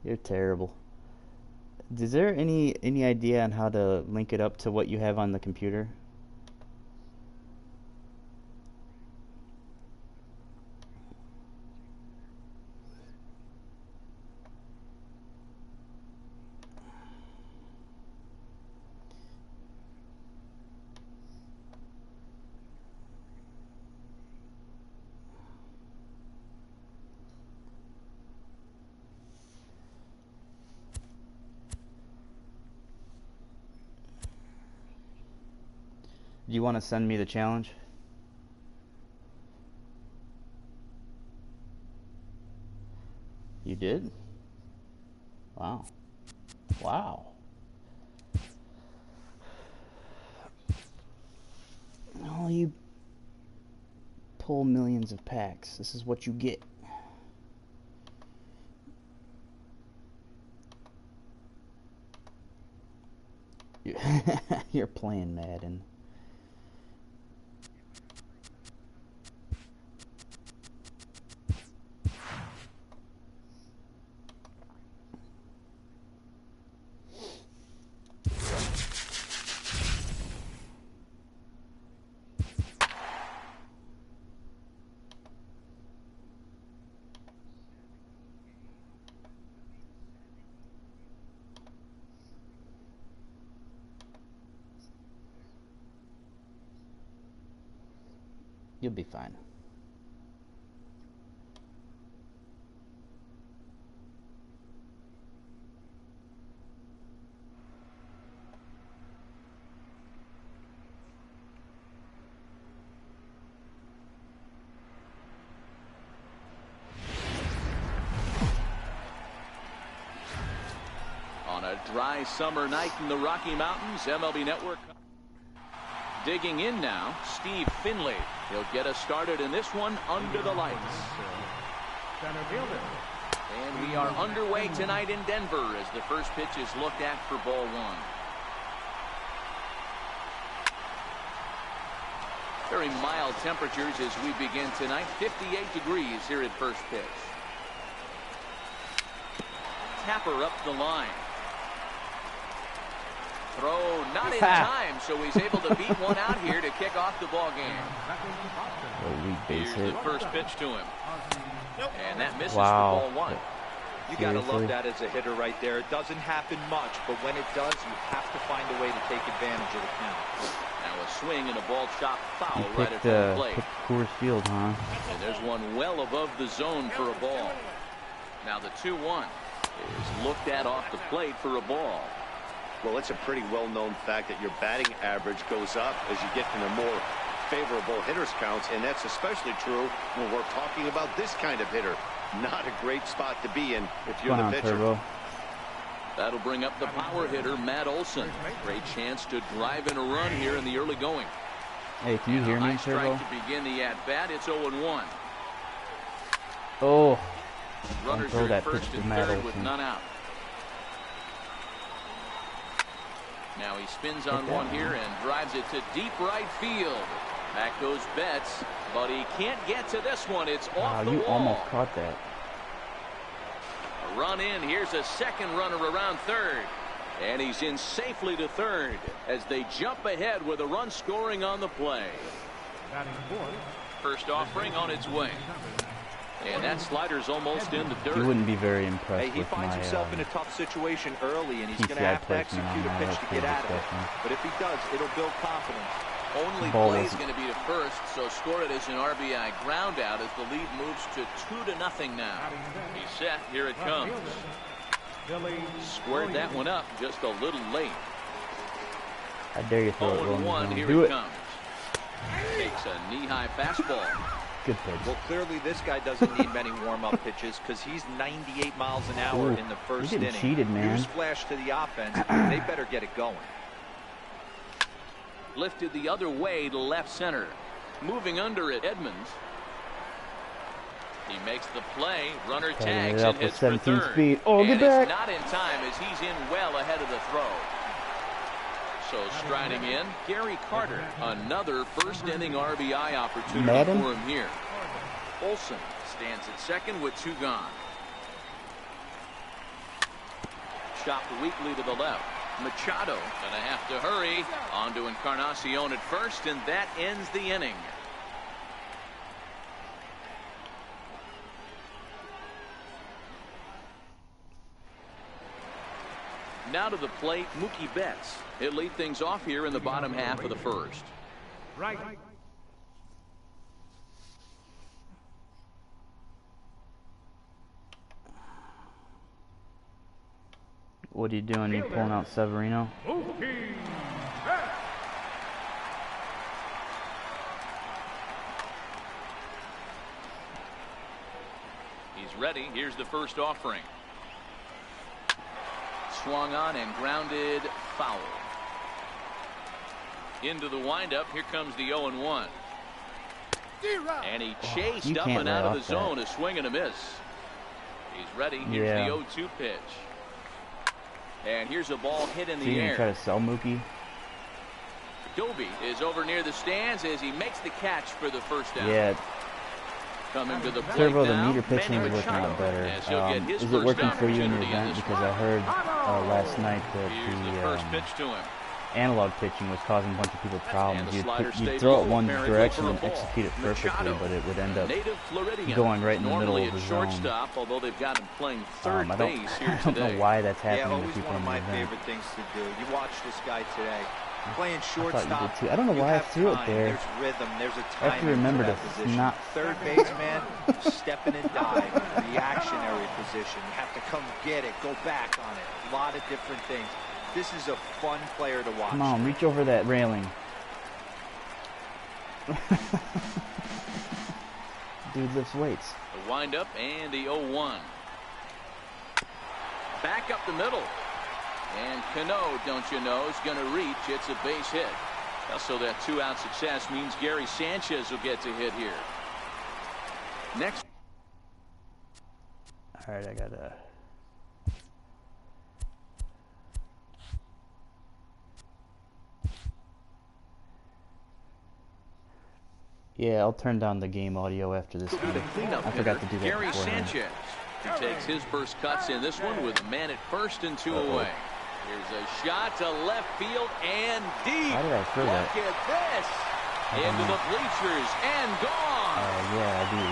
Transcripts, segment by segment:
You're terrible. Is there any idea on how to link it up to what you have on the computer? Do you want to send me the challenge? You did? Wow. Wow. Oh, you pull millions of packs. This is what you get. You're playing Madden. You'll be fine. On a dry summer night in the Rocky Mountains, MLB Network digging in now, Steve Finley. He'll get us started in this one under the lights. And we are underway tonight in Denver as the first pitch is looked at for ball one. Very mild temperatures as we begin tonight. 58 degrees here at first pitch. Tapper up the line. Throw not in time, so he's able to beat one out here to kick off the ball game. Here's the first pitch to him. And that misses for ball one. You got to love that as a hitter right there. It doesn't happen much, but when it does, you have to find a way to take advantage of the count. Now a swing and a ball chopped foul right at the plate. Coors Field, huh? And there's one well above the zone for a ball. Now the 2-1 is looked at off the plate for a ball. Well, it's a pretty well-known fact that your batting average goes up as you get into more favorable hitters counts, and that's especially true when we're talking about this kind of hitter. Not a great spot to be in if you're the pitcher. Turbo. That'll bring up the power hitter, Matt Olson. Great chance to drive in a run here in the early going. Hey, can you hear me, Turbo? Strike to begin the at-bat. It's 0-1. Oh. Runners are at first and third with none out. Now he spins on one here and drives it to deep right field. Back goes Betts, but he can't get to this one. It's off the wall. You almost caught that. A run in. Here's a second runner around third. And he's in safely to third as they jump ahead with a run scoring on the play. First offering on its way. And that slider's almost in the dirt. You wouldn't be very impressed he finds himself in a tough situation early, and he's going to have to execute a pitch to get out of it. But if he does, it'll build confidence. Only play is going to be to first, so score it as an RBI ground out as the lead moves to 2-0 now. He's set. Here it comes. Squared that one up just a little late. I dare you throw it. 0-1. Here it comes. Takes a knee-high fastball. Good pitch. Well, clearly this guy doesn't need many warm-up pitches because he's 98 miles an hour in the first inning. Cheated, man. Newsflash to the offense. They better get it going. Lifted the other way to left center. Moving under it, Edmonds. He makes the play. Runner tags and hits for third. Speed. Oh, get and back. It's not in time as he's in well ahead of the throw. So striding in, Gary Carter. Another first inning RBI opportunity for him here. Olson Stands at second with 2 gone. Chopped weakly to the left. Machado gonna have to hurry. On to Encarnacion at first, and that ends the inning. Now to the plate, Mookie Betts. He'll lead things off here in the bottom half of the first. Right. What are you doing? You pulling out Severino? He's ready. Here's the first offering. Swung on and grounded foul. Into the windup. Here comes the 0-1. And he chased up and out of the zone. A swing and a miss. He's ready. Here's the 0-2 pitch. And here's a ball hit in the air. Try to sell Mookie. Doby is over near the stands as he makes the catch for the first down. Yeah. Coming to the plate Servo, the now, meter pitching is looking a lot better. Is it working for you in your event? Because I heard last night that the analog pitching was causing a bunch of people problems. You'd throw it one direction and execute it perfectly, but it would end up going right in the middle of the zone. Although they've got him playing third base here I don't know why that's happening to people one in of the my event. favorite things to do. You watch this guy today. Playing shortstop. I don't know why I threw it there. There's rhythm. There's a I have to remember to not. Third baseman, stepping and dive, reactionary position. You have to come get it, go back on it. A lot of different things. This is a fun player to watch. Come on, reach over that railing. Dude lifts weights. The windup and the 0-1. Back up the middle. And Cano, don't you know, is going to reach. It's a base hit. Also, that 2-out success means Gary Sanchez will get to hit here. Next. All right, I got to. Yeah, I'll turn down the game audio after this game. I forgot to do that Gary beforehand. Sanchez, who takes his first cuts in this one with a man at first and 2 away. Here's a shot to left field and deep. How did I throw that? Look at this. Into the bleachers and gone. Yeah, I do.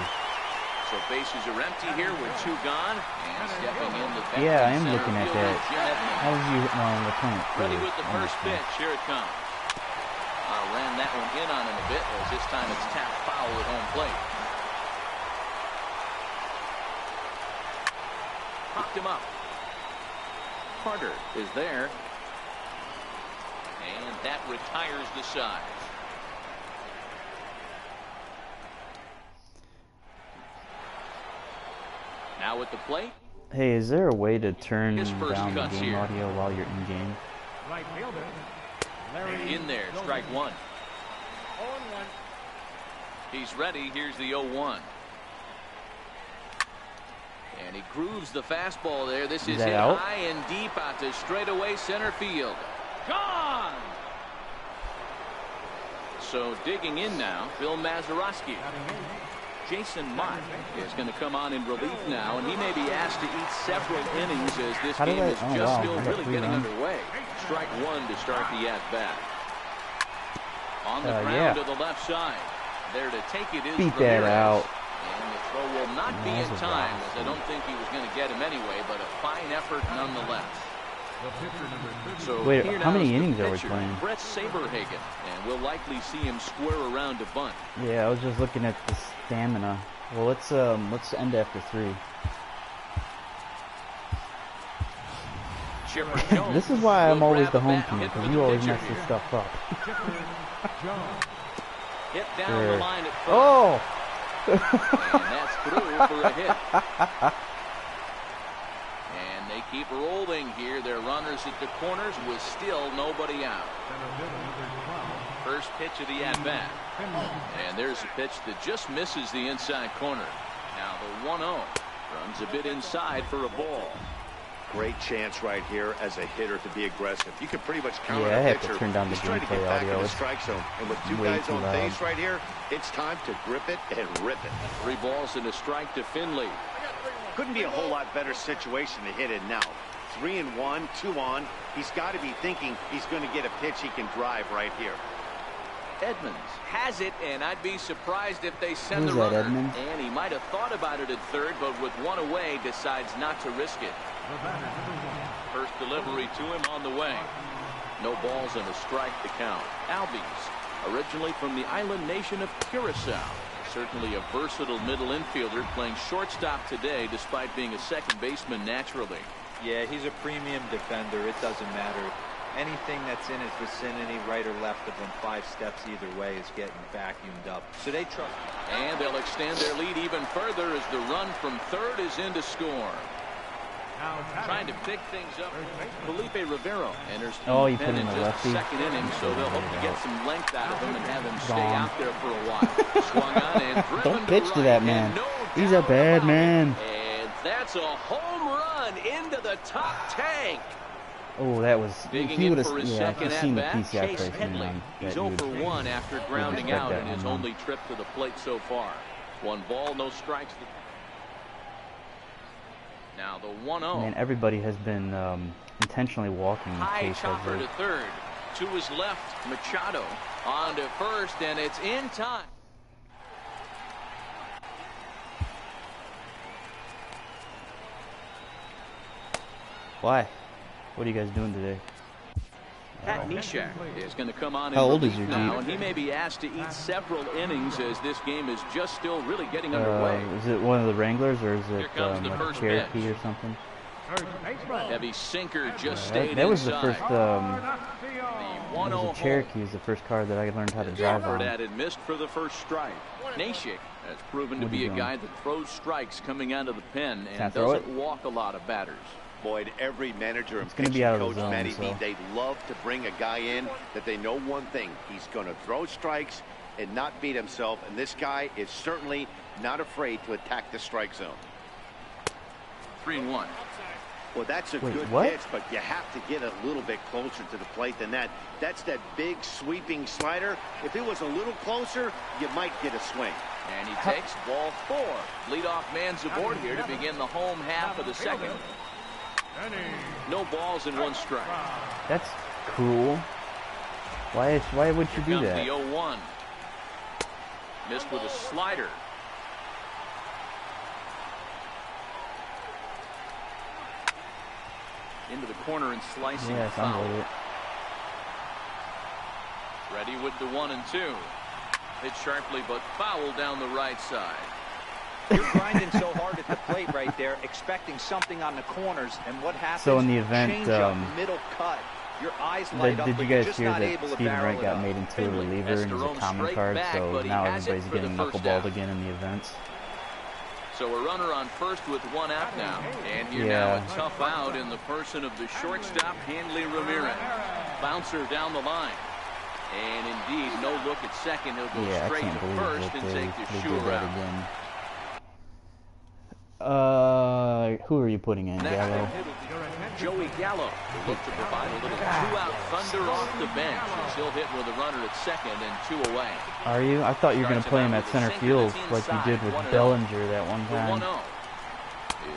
So bases are empty here with 2 gone. And stepping in the back. Yeah, I am looking at that. How was you return? Ready with the first pitch. Here it comes. Ran that one in on him a bit, as this time it's tapped foul at home plate. Popped him up. Carter is there. And that retires the side. Now at the plate. Hey, is there a way to turn down the game here. audio while you're in game? Right fielder. In there, strike 1. He's ready. Here's the 0-1. And he grooves the fastball there. This is hit out? high and deep out to straightaway center field. Gone! So digging in now, Bill Mazeroski. Jason Mott is going to come on in relief now, and he may be asked to eat several innings as this game is just still really getting underway. Strike 1 to start the at-bat. On the ground to the left side. There to take it is Beat Ramirez. that out. And the throw will not be in time, as I don't think he was going to get him anyway, but a fine effort nonetheless. So wait, here how now many is the innings are we pitcher, playing? Brett Saberhagen, and we'll likely see him square around to bunt. Yeah, I was just looking at the stamina. Well, let's end after 3. Chipper Jones This is why I'm will always grab the a home bat team, hit because for you the always pitcher mess this here. stuff up. Hit down the line at first. Oh! And that's through for a hit. And they keep rolling here. They're runners at the corners with still nobody out. First pitch of the at-bat. And there's a pitch that just misses the inside corner. Now the 1-0 runs a bit inside for a ball. great chance right here as a hitter to be aggressive. You can pretty much count on I a have pitcher. to turn down the He's trying to gameplay get back audio. in the strike zone. And with two guys on base right here, it's time to grip it and rip it. 3 balls and a strike to Finley. Couldn't be a whole lot better situation to hit it now. 3-1, 2 on. He's got to be thinking he's going to get a pitch he can drive right here. Edmonds has it, and I'd be surprised if they send the runner. Edmonds? And he might have thought about it at third, but with 1 away, decides not to risk it. First delivery to him on the way. No balls and a strike to count. Albies, originally from the island nation of Curacao. Certainly a versatile middle infielder, playing shortstop today despite being a second baseman naturally. Yeah, he's a premium defender. It doesn't matter. Anything that's in his vicinity, right or left of him, 5 steps either way, is getting vacuumed up. So they trust him. And they'll extend their lead even further as the run from third is in to score. Trying to pick things up. Felipe Rivero enters the pen in just the second inning, so they'll hope to get some length out of him and have him stay out there for a while. Swung on and driven. Don't pitch to that man. He's a bad man. And that's a home run into the top tank. Oh, that was. Digging in for his second at bat, Chase Headley. He's 0 for 1 after grounding out in his only trip to the plate so far. 1 ball, no strikes. Now the 1-0. Man, everybody has been intentionally walking. High chopper to third. To his left, Machado on to first, and it's in time. Why? What are you guys doing today? Pat Neshek is going to come on. How old is your now, and he may be asked to eat several innings as this game is just still really getting underway. Is it one of the Wranglers or is it like a Cherokee or something? Heavy sinker just stayed that was inside. the first. It was a Cherokee. Was the first car that I learned how to drive on. That had missed for the first strike. Neshek has proven to be a guy that throws strikes coming out of the pen and doesn't walk a lot of batters. Boyd, every manager and pitching coach, Matty B, they'd love to bring a guy in that they know one thing. He's going to throw strikes and not beat himself, and this guy is certainly not afraid to attack the strike zone. 3-1. Well, that's a good pitch, but you have to get a little bit closer to the plate than that. That's that big sweeping slider. If it was a little closer, you might get a swing. And he takes ball 4. Leadoff man's aboard here to begin the home half of the second. No balls and 1 strike. That's cruel. Why would you do that? The 0-1. Missed with a slider. Into the corner and slicing foul. Ready with the 1 and 2. Hit sharply but foul down the right side. You're grinding so hard at the plate right there, expecting something on the corners, and what happens? So in the event, middle cut, your eyes light up. Did you guys hear that Steven Wright got made into a reliever and he's a common card? So now everybody's getting knuckleballed again in the events. So a runner on first with 1 out now, and you're now a tough out in the person of the shortstop, Hanley Ramirez. Bouncer down the line. And indeed, no look at second. He'll go straight to first and take the sure out. Who are you putting in, Gallo? Joey Gallo will look to provide a little 2-out thunder off the bench. He'll hit with a runner at second and 2 away. Are you? I thought you were going to play him at center field like you did with Bellinger that one time. 1-0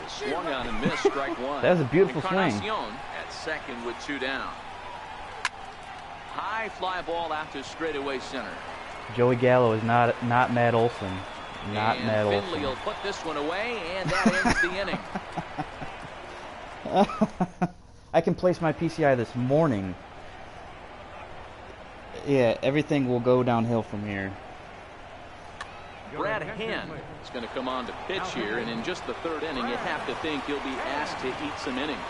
is swung on and missed, strike 1. That was a beautiful swing. At second with 2 down. High fly ball out to straightaway center. Joey Gallo is not Matt Olson. Not and Matt Olson. Finley will put this one away, and that ends the inning. I can place my PCI this morning. Yeah, everything will go downhill from here. Brad Hand is going to come on to pitch here, and in just the 3rd inning, you have to think he'll be asked to eat some innings.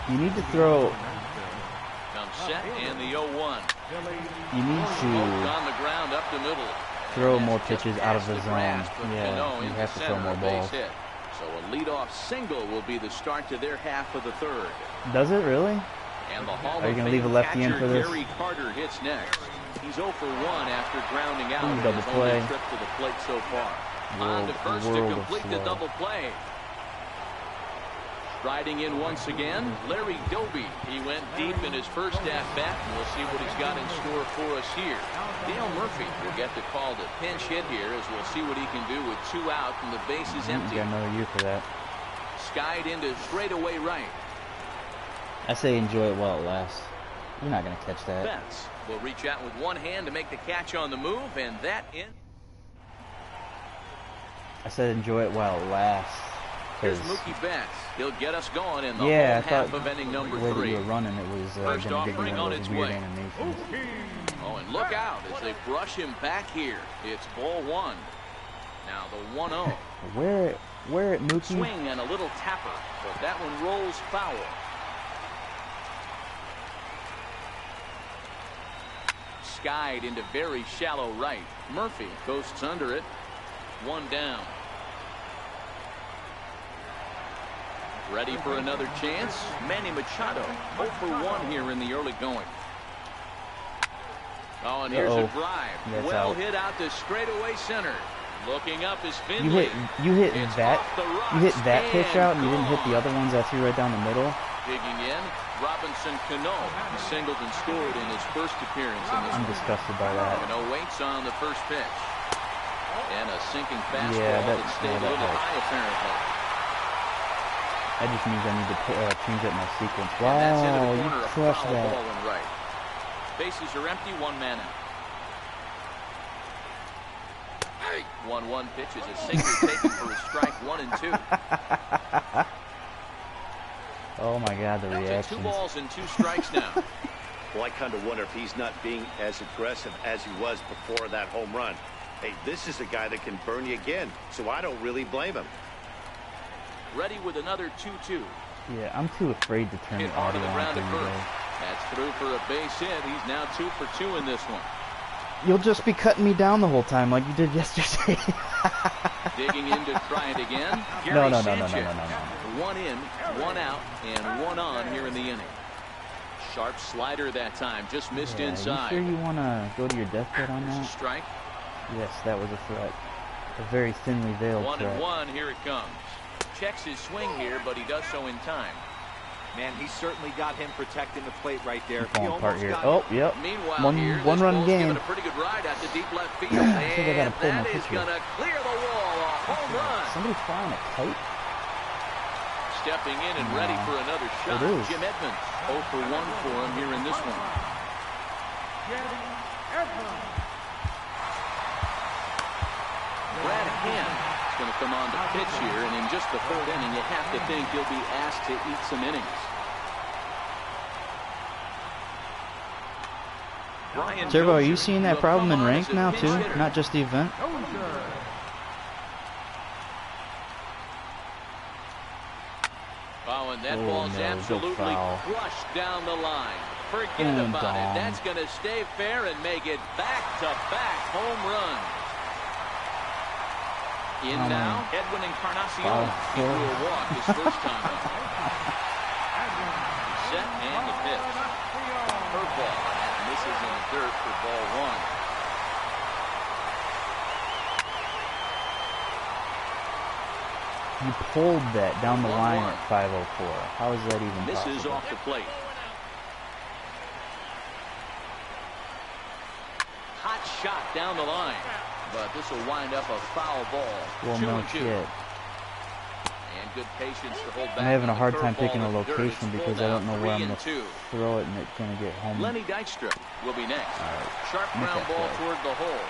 You need to throw. Set and the 0-1. You need to on the ground up the middle. Throw more pitches out of the zone. Yeah, you have to throw more balls. So a leadoff single will be the start to their half of the 3rd. Does it really? And the Are you going to leave a lefty in for this? Gary Carter hits next. He's 0 for 1 after grounding out double his play. only trip to the plate so far. On to first to complete the double play. Riding in once again, Larry Doby. He went deep in his first at-bat, and we'll see what he's got in store for us here. Dale Murphy will get the call to pinch hit here, as we'll see what he can do with 2 out and the bases empty. Got another year for that. Skied into straightaway right. I say enjoy it while it lasts. You're not going to catch that. Betts will reach out with one hand to make the catch on the move, and that in. I said enjoy it while it lasts. Here's Mookie Betts. He'll get us going in the yeah, whole half of inning number 3. The way that you were running, it was going to give you one of those weird animations. Oh, and look out as they brush him back here. It's ball 1. Now the 1-0. Where at Mookie? Swing and a little tapper, but that one rolls foul. Skied into very shallow right. Murphy coasts under it. 1 down. Ready for another chance. Manny Machado 0 for 1 here in the early going. Oh, and here's a drive. That's well out. Hit out to straightaway center. Looking up is Finley. You hit that pitch out, and you didn't hit the other ones I threw right down the middle. Digging in, Robinson Cano. He singled and scored in his first appearance in this. I'm disgusted by that. Cano waits on the first pitch. And a sinking fastball that stayed a little high apparently. That just means I need to change up my sequence. And that's into the Wow, corner, you a crushed foul that. ball and right. Bases are empty, 1 man out. 1-1 pitch is a sinker taken for a strike, 1 and 2. Oh my God, the reaction. 2 balls and 2 strikes now. Well, I kind of wonder if he's not being as aggressive as he was before that home run. Hey, this is a guy that can burn you again, so I don't really blame him. Ready with another 2-2. Yeah, I'm too afraid to turn the audio on for you guys. That's through for a base hit. He's now 2 for 2 in this one. You'll just be cutting me down the whole time like you did yesterday. Digging in to try it again. No. 1 in, 1 out, and 1 on here in the inning. Sharp slider that time, just missed inside. You sure you want to go to your deathbed on that? Strike. Yes, that was a threat. A very thinly veiled 1-1, here it comes. Checks his swing here, but he does so in time. Man, he certainly got him protecting the plate right there. Falling apart here. Oh, yep. Meanwhile, one run game. Giving a pretty good ride out to deep left field. I think I gotta pull my that is picture. going to clear the wall. A home run. Somebody flying a kite? Stepping in and ready for another shot. It is. Jim Edmonds, 0 for 1 for him here in this one. Brad Hand is going to come on to pitch here, and in just the 3rd inning, you have to think he'll be asked to eat some innings. Turbo, are you seeing that problem in ranked now too? Not just the event? Oh, and that ball's absolutely crushed down the line. Forget about it. That's going to stay fair and make it back-to-back home runs. In now, Edwin Encarnacion. He threw a walk his first time up. Set and the pitch. Curveball. And this is in the dirt for ball 1. You pulled that down the line at 504. How is that even possible? This is off the plate. Hot shot down the line. But this will wind up a foul ball. Well, no shit. And good patience to hold back. I'm having a hard time picking a location because I don't know where I'm going to throw it and it's going to get home. Lenny Dykstra will be next. Right. Sharp ground ball toward the hole.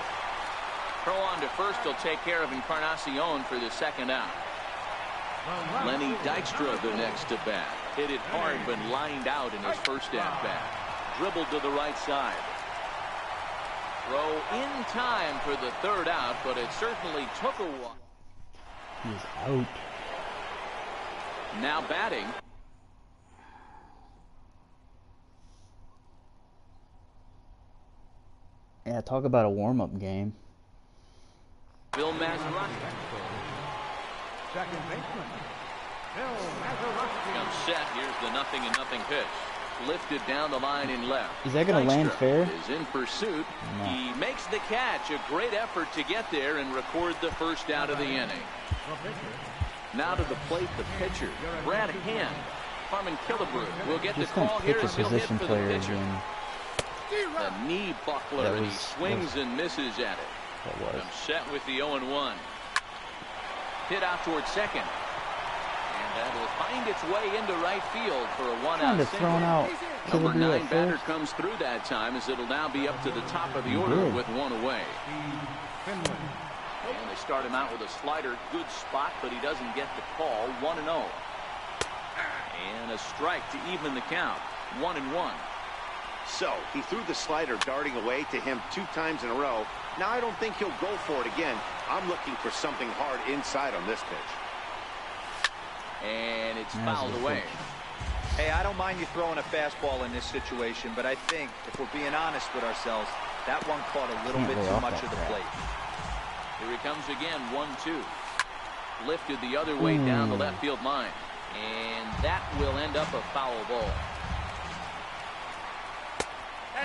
Throw on to first will take care of Encarnacion for the 2nd out. Lenny Dykstra the next to bat. Hit it hard but lined out in his first at bat. Dribbled to the right side. Throw in time for the 3rd out, but it certainly took a while. He's out. Now batting. Yeah, talk about a warm-up game. Bill Mazeroski. Second baseman, Bill Mazeroski. Comes set. Here's the 0-0 pitch. Lifted down the line in left. Is that going to land fair? Is in pursuit. No. He makes the catch. A great effort to get there and record the first out of the inning. Now to the plate, the pitcher, Brad Hand. Harmon Killebrew will get the call here as he'll hit for the pitcher. The knee buckler, and he swings and misses at it. I'm set with the 0-1. Hit out towards second. And that'll find its way into right field for a one-out single. Number 9 batter comes through that time, as it'll now be up to the top of the order with one away. And they start him out with a slider. Good spot, but he doesn't get the call. 1-0. And a strike to even the count. 1-1. So he threw the slider darting away to him 2 times in a row. Now I don't think he'll go for it again. I'm looking for something hard inside on this pitch. And it's fouled away. Hey, I don't mind you throwing a fastball in this situation, but I think if we're being honest with ourselves, that one caught a little bit too much of the plate. Here he comes again. 1-2. Lifted the other way down the left field line. And that will end up a foul ball.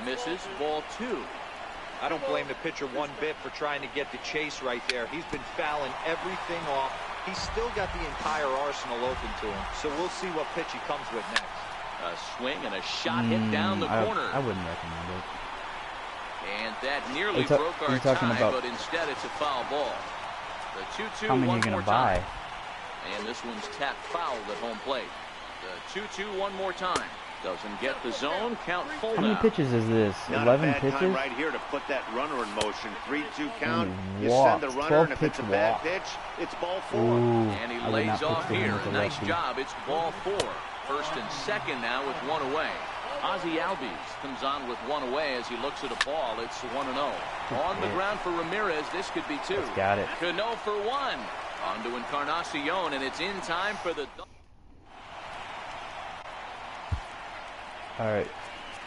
Misses. Ball 2. I don't blame the pitcher one bit for trying to get the chase right there. He's been fouling everything off. He's still got the entire arsenal open to him. So we'll see what pitch he comes with next. A swing and a shot hit down the corner. I wouldn't recommend it. And that nearly broke our tie, but instead it's a foul ball. The 2-2 how many are you going to buy? And this one's tapped foul at home plate. The 2-2 one more time. Doesn't get the zone. Count full now. How many pitches is this? 11 pitches? Time right here to put that runner in motion. 3-2 count. You send the runner, and if it's a bad pitch, it's ball 4. And he lays off here. A nice job. It's ball 4. First and second now with one away. Ozzie Albies comes on with one away as he looks at a ball. It's 1-0. On the ground for Ramirez. This could be 2. Got it. Cano for 1. On to Encarnacion, and it's in time for the... All right,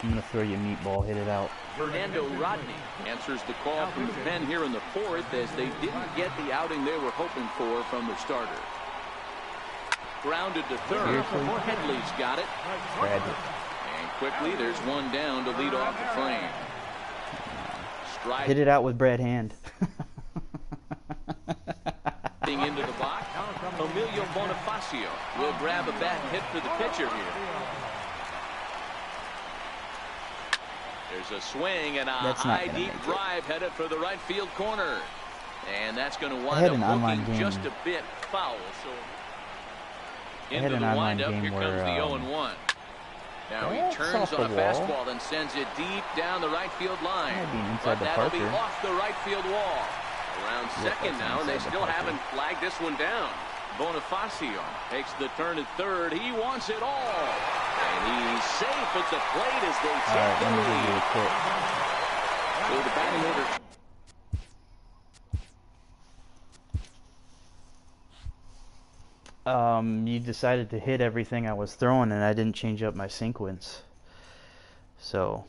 I'm going to throw you a meatball, hit it out. Fernando Rodney answers the call from the pen here in the 4th, as they didn't get the outing they were hoping for from the starter. Grounded to third. Headley's got it. Tragic. And quickly, there's one down to lead off the frame. Stride. Hit it out with Brad Hand. Into the box. Emilio Bonifacio will grab a bat and hit for the pitcher here. There's a swing and a high deep drive headed for the right field corner. And that's going to wind up looking just a bit foul. So into the windup, here comes the 0-1. Now he turns on a fastball and sends it deep down the right field line. But that'll be off the right field wall. Around second now, and they still haven't flagged this one down. Bonifacio takes the turn at third. He wants it all. And he's safe at the plate as they take the lead. So the batting order. You decided to hit everything I was throwing, and I didn't change up my sequence. So...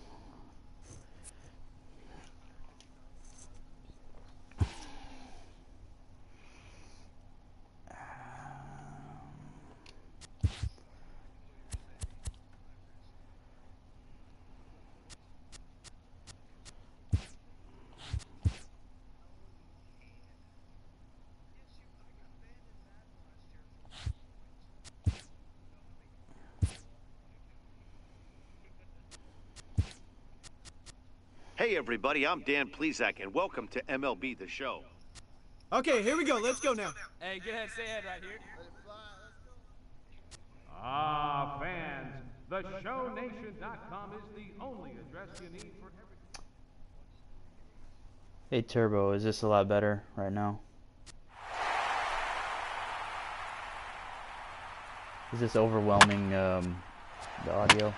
Hey everybody, I'm Dan Plesac, and welcome to MLB The Show. Okay, here we go. Let's go now. Hey, get ahead, stay ahead right here. Ah, fans, theshownation.com is the only address you need for everything. Hey Turbo, is this a lot better right now? Is this overwhelming the audio?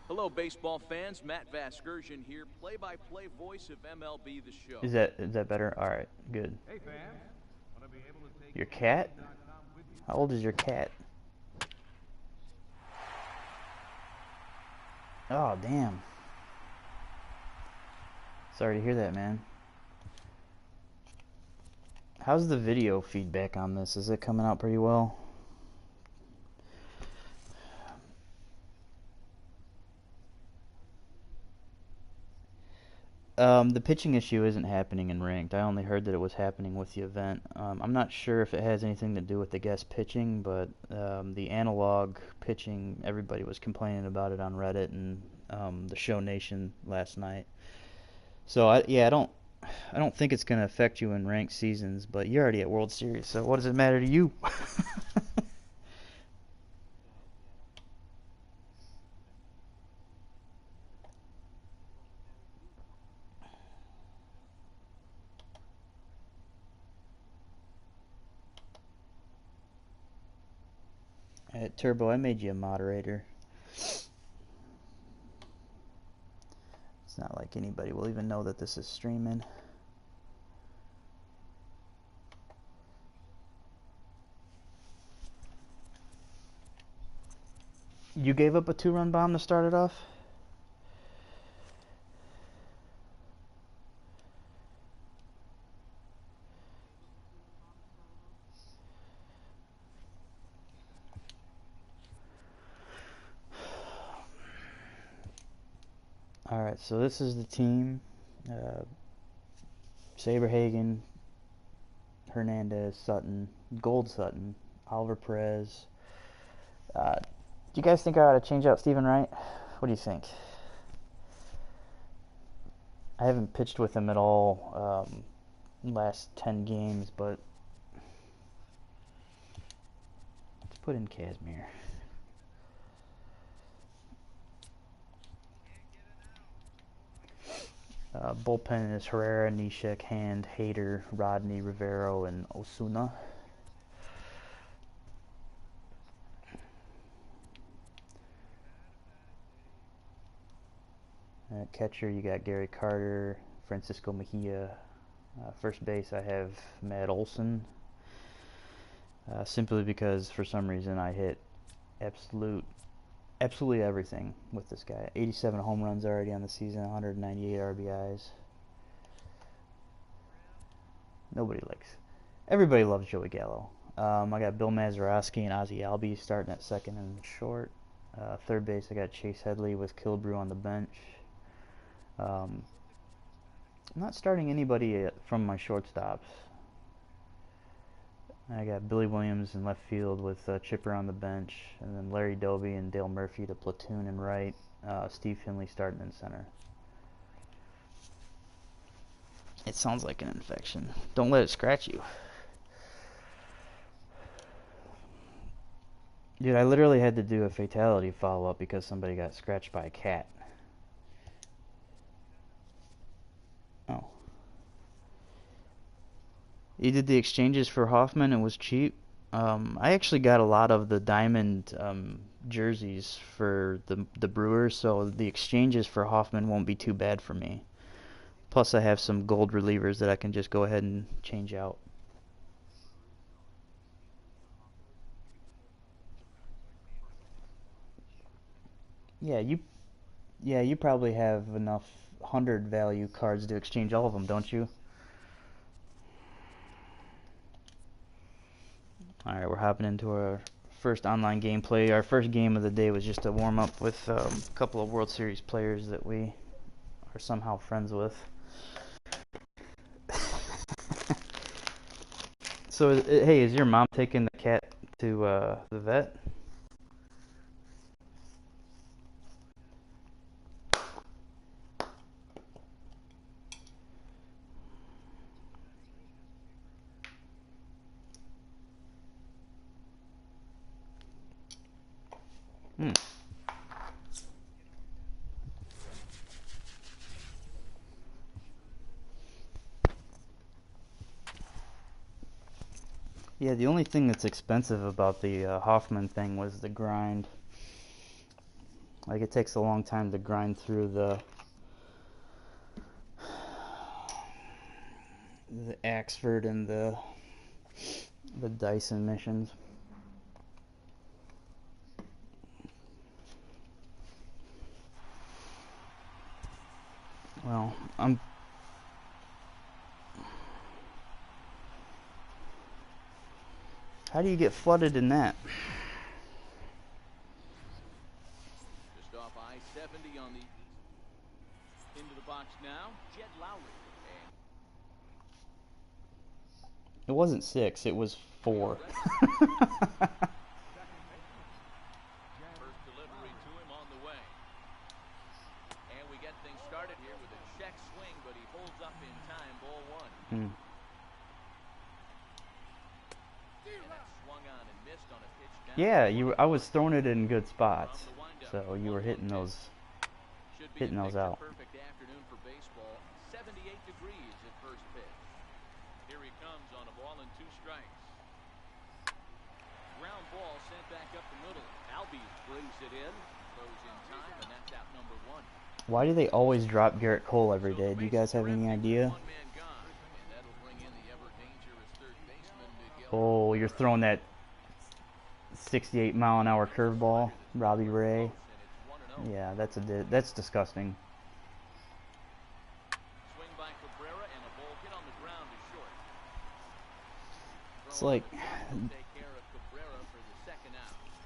Hello, baseball fans. Matt Vasgersian here, play-by-play voice of MLB The Show. Is that better? All right, good. Hey fans, want to be able to take your cat? How old is your cat? Oh, damn. Sorry to hear that, man. How's the video feedback on this? Is it coming out pretty well? The pitching issue isn't happening in ranked. I only heard that it was happening with the event. I'm not sure if it has anything to do with the guest pitching, but the analog pitching, everybody was complaining about it on Reddit and the Show Nation last night. So I don't think it's going to affect you in ranked seasons, but you're already at World Series, so what does it matter to you? Turbo, I made you a moderator. It's not like anybody will even know that this is streaming. You gave up a 2-run bomb to start it off? Alright, so this is the team. Saberhagen, Hernandez, Sutton, Gold Sutton, Oliver Perez. Do you guys think I ought to change out Stephen Wright? What do you think? I haven't pitched with him at all last 10 games, but let's put in Kazmir. Bullpen is Herrera, Neshek, Hand, Hader, Rodney, Rivero, and Osuna. Catcher, you got Gary Carter, Francisco Mejia. First base, I have Matt Olson. Simply because for some reason I hit absolutely everything with this guy. 87 home runs already on the season, 198 RBIs. Everybody loves Joey Gallo. I got Bill Mazeroski and Ozzie Albies starting at second and short. Third base, I got Chase Headley with Killebrew on the bench. I'm not starting anybody from my shortstops. I got Billy Williams in left field with Chipper on the bench, and then Larry Doby and Dale Murphy to platoon in right. Steve Finley starting in center. It sounds like an infection. Don't let it scratch you. Dude, I literally had to do a fatality follow-up because somebody got scratched by a cat. Oh. You did the exchanges for Hoffman. It was cheap. I actually got a lot of the diamond jerseys for the Brewers, so the exchanges for Hoffman won't be too bad for me. Plus, I have some gold relievers that I can just go ahead and change out. Yeah, you probably have enough 100 value cards to exchange all of them, don't you? Alright, we're hopping into our first online gameplay. Our first game of the day was just a warm-up with a couple of World Series players that we are somehow friends with. So, hey, is your mom taking the cat to the vet? Yeah, the only thing that's expensive about the Hoffman thing was the grind. Like, it takes a long time to grind through the Axford and the Dyson missions. Well, I'm How do you get flooded in that? Just off I-70 on the east. Into the box now, Jed Lowry. It wasn't 6, it was 4. First delivery to him on the way. And we get things started here with a check swing, but he holds up in time, ball 1. Swung on and missed on a pitch down. Yeah, I was throwing it in good spots, so you were hitting those out. Perfect afternoon for baseball. 78 degrees at first pitch. Here he comes on a ball and 2 strikes. Ground ball sent back up the middle. Albies brings it in, throws in time, and that's out number 1. Why do they always drop Garrett Cole every day? Do you guys have any idea? Oh, you're throwing that 68-mile-an-hour curveball, Robbie Ray. Yeah, that's disgusting. It's like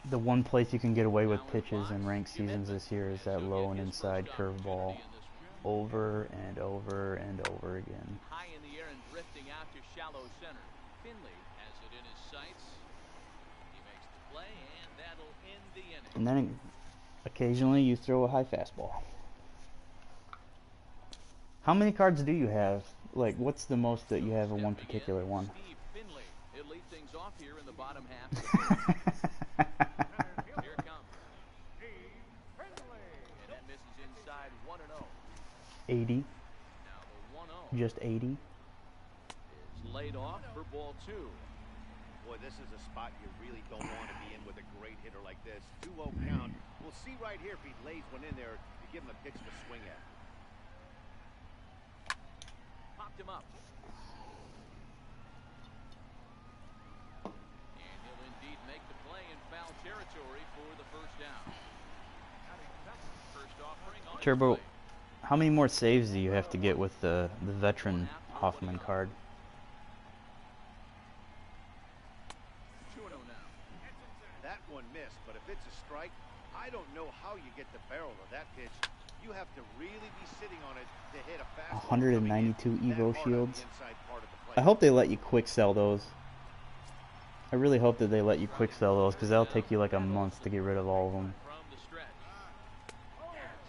the one place you can get away with pitches in ranked seasons this year is that low and inside curveball, over and over and over again. High in the air and drifting out to shallow center. Finley has it in his sights. He makes the play, and that'll end the inning. And then occasionally you throw a high fastball. How many cards do you have? Like, what's the most that you have in one particular one? Steve Finley. He'll lead things off here in the bottom half. Here it comes. And that misses inside 1-0. 80. Now the 1-0 Just 80. is laid off for ball 2. Boy, this is a spot you really don't want to be in with a great hitter like this. 2-0 count. We'll see right here if he lays one in there to give him a pitch to swing at. Popped him up. And he'll indeed make the play in foul territory for the first down. First offering on Turbo, how many more saves do you have to get with the veteran Hoffman card? 2-0 now. That one missed, but if it's a strike, I don't know how you get the barrel of that pitch. You have to really be sitting on it to hit a fastball. 192 Evo shields. I hope they let you quick sell those. I really hope that they let you quick sell those, because that'll take you like a month to get rid of all of them. From the stretch.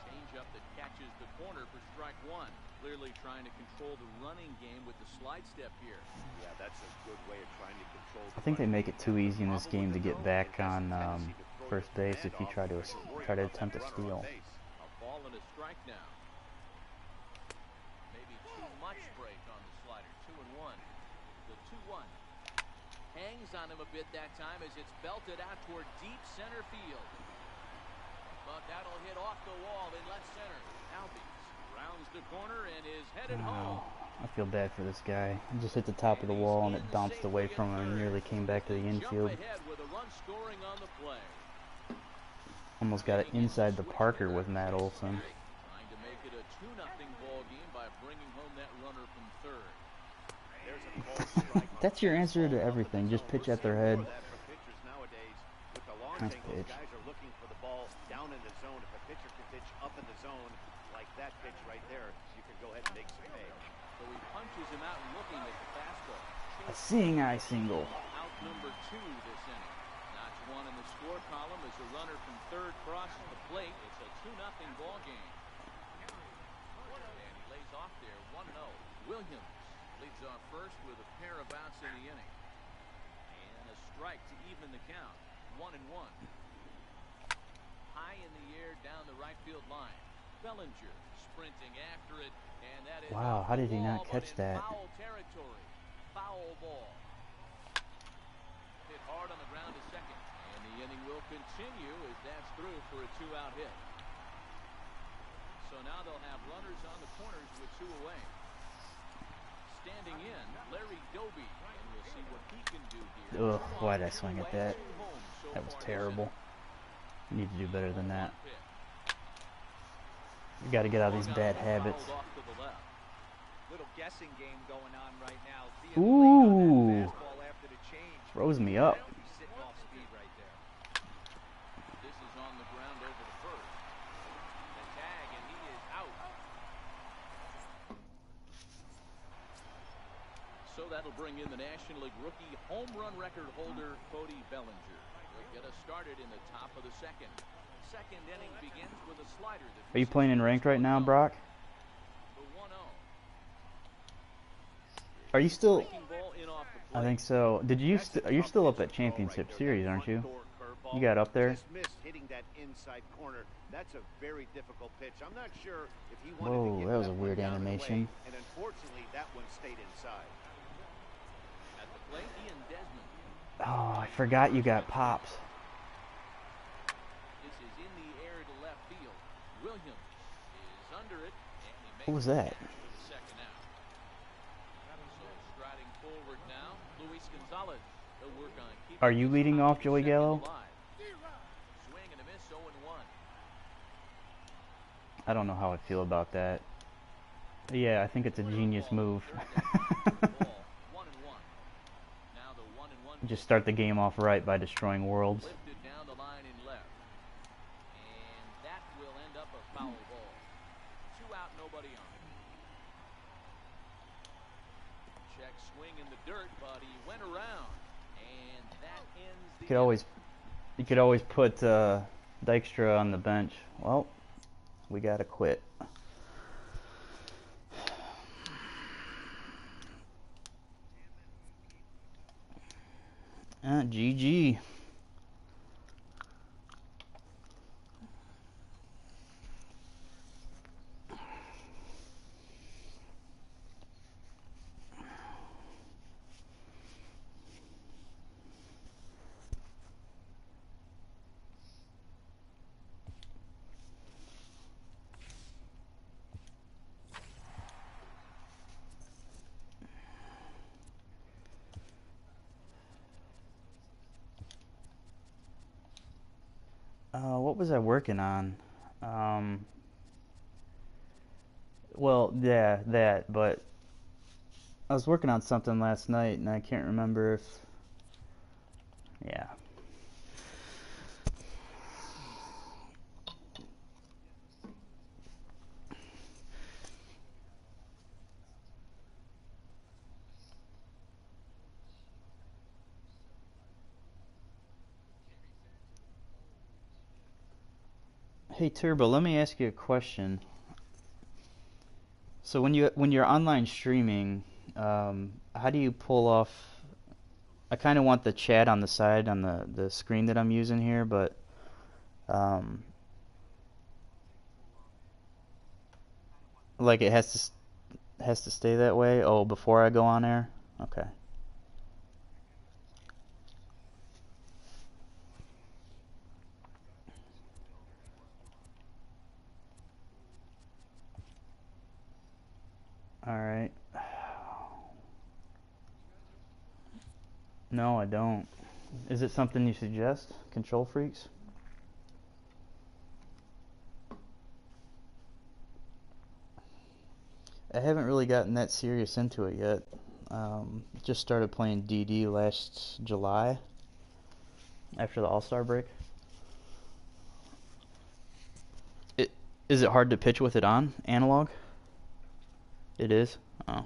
Change up that catches the corner for strike 1. Clearly trying to control the running game with the slide step here. Yeah, that's a good way of trying to control. I think they make it too easy in this game to get back on first base if you try to attempt a steal. A ball and a strike now. Maybe too much break on the slider. 2-1. The 2-1 hangs on him a bit that time as it's belted out toward deep center field. But that'll hit off the wall in left center. Albies rounds the corner and is headed home. I feel bad for this guy. He just hit the top of the wall and it bounced away from him and nearly came back to the infield. With a run scoring on the play. Almost got it inside the Parker with Matt Olson. Trying to make it a 2-0 ball game by bringing home that runner from third. That's your answer to everything. Just pitch at their head. Nice pitch. Guys are looking for the ball down in the zone. If a pitcher can pitch up in the zone like that pitch right there, you can go ahead and make some hay. So he punches him out looking at the fastball. A seeing eye single. Out number 2 this inning. Notch 1 in the score column as a runner from third crosses the plate. It's a 2-0 ball game. And he lays off there 1-0. Williams leads off first with a pair of outs in the inning. And a strike to even the count. 1-1. High in the air down the right field line. Bellinger sprinting after it, and that is wow, how did he not catch that? Foul territory. Foul ball. Hit hard on the ground to second, and the inning will continue as that's through for a 2-out hit. So now they'll have runners on the corners with 2 away. Standing in, Larry Doby, and we'll see what he can do here. Ugh, why'd I swing at that? That was terrible. You need to do better than that. You got to get out of these bad habits. Little guessing game going on right now. Ooh. After the change. Froze me up. This is on the ground over to first. The tag, and he is out. So that'll bring in the National League rookie home run record holder, Cody Bellinger. He'll get us started in the top of the second. Second inning begins with a slider. Are you playing in ranked right now, Brock? Are you still? I think so. Did you? You're still up at Championship Series, aren't you? You got up there. Whoa, that was a weird animation. And unfortunately, that one stayed inside. At the plate, Ian Desmond. Oh, I forgot you got pops. This is in the air to left field. Williams is under it, and he makes Who was that? the second out. So striding forward now, Luis Gonzalez. He'll work on keeping. Are you leading off, Joey Gallo? Swing and a miss, 0-1. I don't know how I feel about that. Yeah, I think it's a genius move. Just start the game off right by destroying worlds. Lifted down the line in left. And that will end up a foul ball. 2 out, nobody on. Check swing in the dirt, but he went around. And that ends the You could always put Dykstra on the bench. Well, we gotta quit. GG. What was I working on? Well, yeah, that, but I was working on something last night and I can't remember if, yeah. Hey Turbo, let me ask you a question. So when you're online streaming, how do you pull off? I kind of want the chat on the side on the screen that I'm using here, but like it has to stay that way. Oh, before I go on air? Okay. All right. No, I don't. Is it something you suggest? Control freaks? I haven't really gotten that serious into it yet. Just started playing DD last July after the All-Star break. Is it hard to pitch with it on analog? It is? Oh.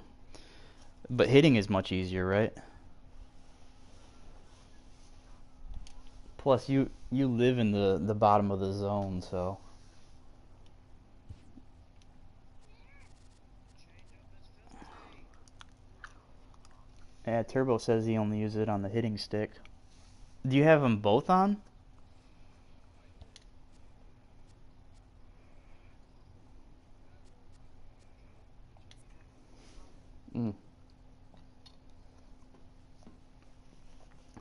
But hitting is much easier, right? Plus, you live in the bottom of the zone, so... Yeah, Turbo says he only uses it on the hitting stick. Do you have them both on?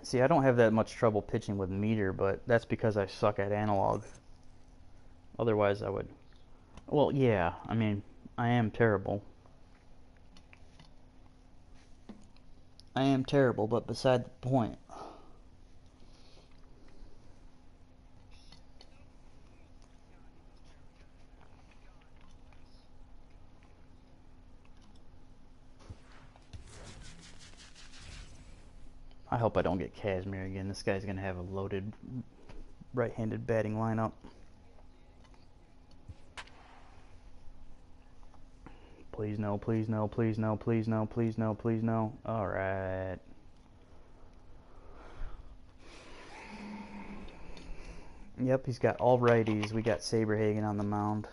See, I don't have that much trouble pitching with meter, but that's because I suck at analog. Otherwise, I would... Well, yeah, I mean, I am terrible. I am terrible, but beside the point. I hope I don't get Kazmir again. This guy's going to have a loaded right-handed batting lineup. Please no, please no, please no, please no, please no, please no. All right. Yep, he's got all righties. We got Saberhagen on the mound.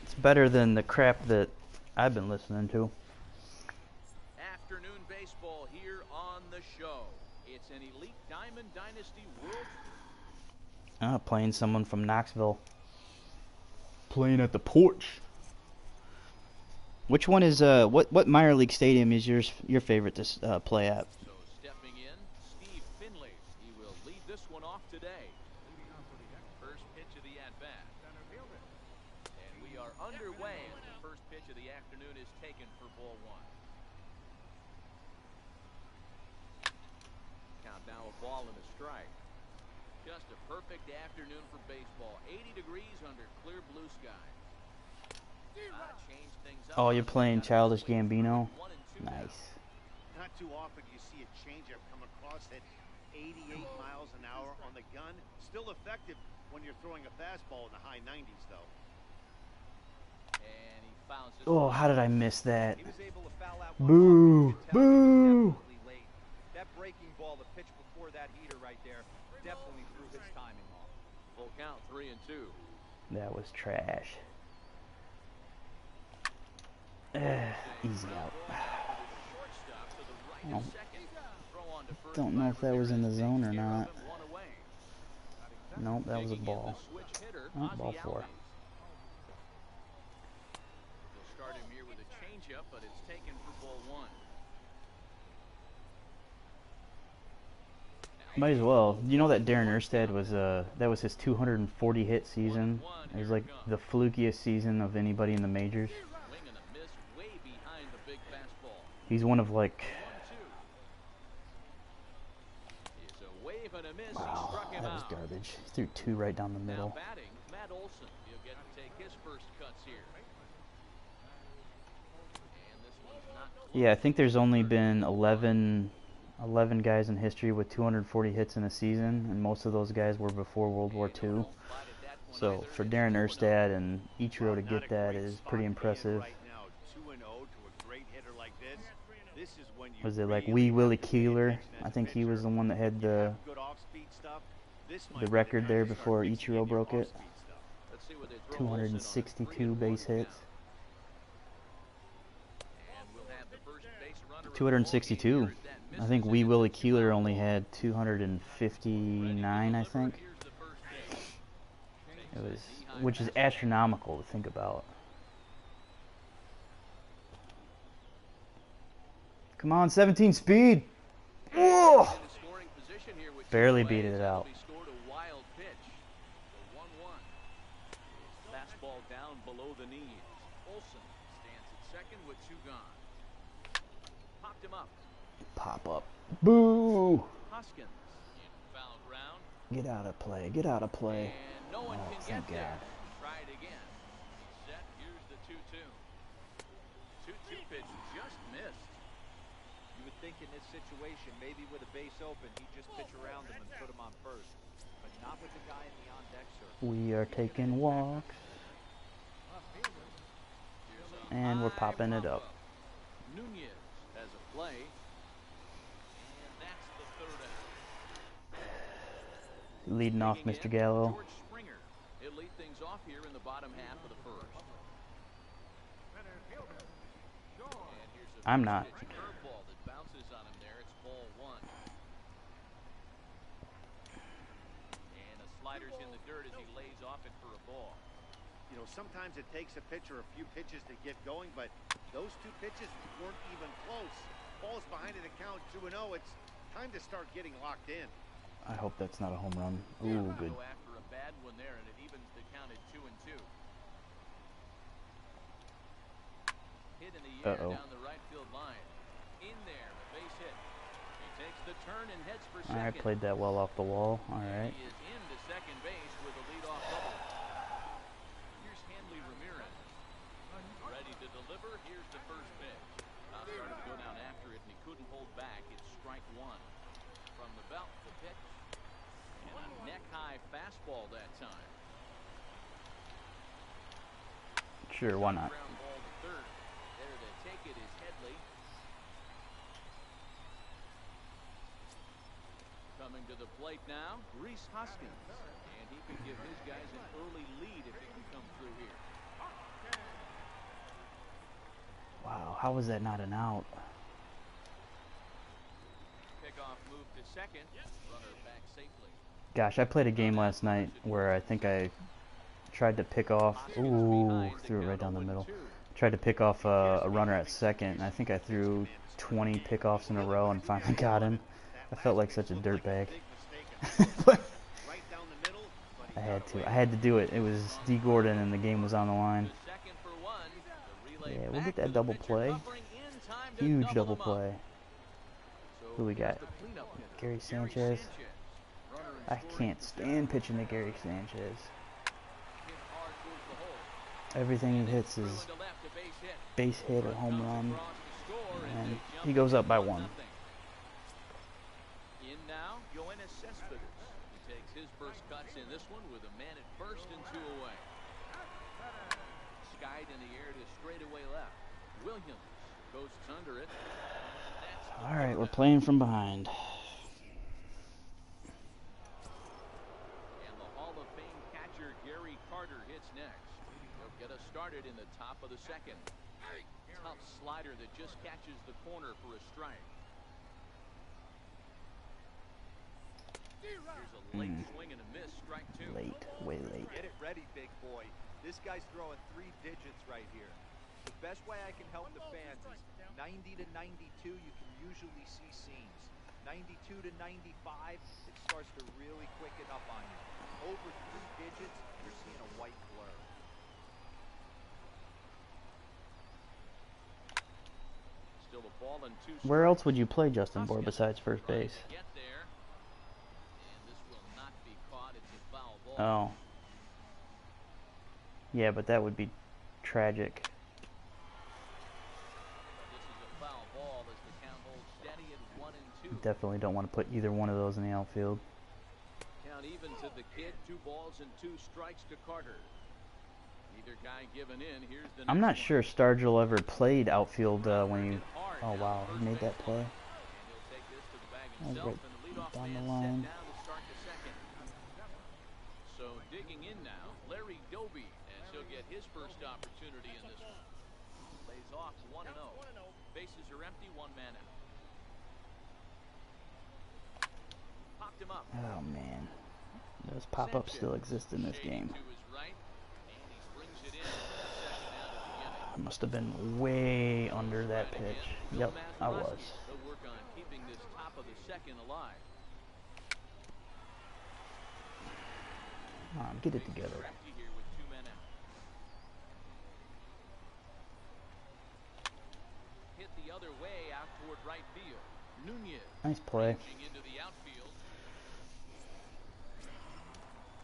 It's better than the crap that I've been listening to. Afternoon baseball here on the show. It's an elite Diamond Dynasty world. Playing someone from Knoxville. Playing at the porch. Which one is what minor league stadium is your favorite to play at? So stepping in, Steve Finley. He will lead this one off today. First pitch of the at-bat. And we are underway as the first pitch of the afternoon is taken for ball one. Count now a ball and a strike. Just a perfect afternoon for baseball. 80 degrees under clear blue skies. Oh, you're playing Childish Gambino? Nice. Not too often you see a changeup come across at 88 miles an hour on the gun. Still effective when you're throwing a fastball in the high 90s, though. And he fouls it. Oh, how did I miss that? He was able to foul out Boo! Boo! That breaking ball, the pitch before that heater right there, definitely threw his timing off. Full count, 3-2. That was trash. Easy out. Oh, don't know if that was in the zone or not. Nope, that was a ball. Oh, ball 4. Start him here with a changeup, but it's taken for ball 1. Might as well. You know that Darren Erstad was that was his 240 hit season. It was like the flukiest season of anybody in the majors. He's one of like. Wow, that was garbage. He threw 2 right down the middle. Matt Olson, he'll get to take his first cuts here. And this one's not close. Yeah, I think there's only been 11 guys in history with 240 hits in a season, and most of those guys were before World War II. So for Darren Erstad and Ichiro to get that is pretty impressive. Was it like Wee Willie Keeler? I think he was the one that had the record there before Ichiro broke it. 262 base hits. 262. I think Wee Willie Keeler only had 259, I think. It was, which is astronomical to think about. Come on, 17 speed. Whoa! Barely beat it out. Fastball down below the knees. Olson stands at second with 2 gone. Popped him up. Pop up. Boo! Hoskins in foul ground. Get out of play. Get out of play. And no one can thank get there. God. Try it again. He's set. Here's the 2-2. 2-2 pitch just missed. You would think in this situation, maybe with a base open, he'd just pitch around him and put him on first. But not with the guy in the on-deck circle. We are taking walks. And we're popping it up. Nunez has a play. And that's the 3rd out. Leading off Mr. Gallo. George Springer. He'll lead things off here in the bottom half of the 1st. I'm not. Curveball that bounces on him there. It's ball 1. And a slider's in the dirt as he lays off it for a ball. You know, sometimes it takes a pitcher a few pitches to get going, but those 2 pitches weren't even close. Ball's behind in the count 2-0. It's time to start getting locked in. I hope that's not a home run. Ooh, good. Go after a bad one there, and it evens the count at 2-2. Hit in the air down the right field line. In there, a base hit. He takes the turn and heads for second. I played that well off the wall. All right. He is into second base with a leadoff Sure, why not? Coming to the plate now, Reese Hoskins, and he can give his guys an early lead if he can come through here. Wow, how was that not an out? Pickoff move to second. Runner back safely. Gosh, I played a game last night where I think I tried to pick off. Ooh, threw it right down the middle. Tried to pick off a runner at second, and I think I threw 20 pickoffs in a row and finally got him. I felt like such a dirtbag. But I had to do it. It was D. Gordon, and the game was on the line. Yeah, we'll get that double play. Huge double play. Who we got? Gary Sanchez. I can't stand pitching to Gary Sanchez. Everything he hits is base hit or home run, and he goes up by 1. In now, he takes his first cuts in this one with a man at first and 2 away. Skied in the air to straightaway left. Williams coasts under it. All right, we're playing from behind. And the Hall of Fame catcher Gary Carter hits next. He'll get us started in the top of the second. Tough slider that just catches the corner for a strike. Here's a late swing and a miss, strike 2. Late, way late. Get it ready, big boy. This guy's throwing 3 digits right here. The best way I can help the fans is 90 to 92, you can usually see seams. 92 to 95, it starts to really quicken up on you. Over 3 digits, you're seeing a white blur. Still a ball and 2 strikes. Where else would you play Justin Bohr besides first base? Oh. Yeah, but that would be tragic. This is a foul ball as the count holds steady at 1 and 2. Definitely don't want to put either one of those in the outfield. Count even to the kid. 2 balls and 2 strikes to Carter. Neither guy given in. Here's the I'm not sure Stargell ever played outfield when he... Oh, wow. He made that play. That was right down the line. So digging in now, Larry Doby, as he'll get his first opportunity in this one. Lays off 1-0. Bases are empty, 1 man out. Popped him up. Oh, man. Those pop-ups still exist in this game. I must have been way under that pitch. Yep, I was. They'll work on keeping this top of the second alive. Come on, get it together. Hit the other way out toward right field. Nunez. Nice play. Into the outfield.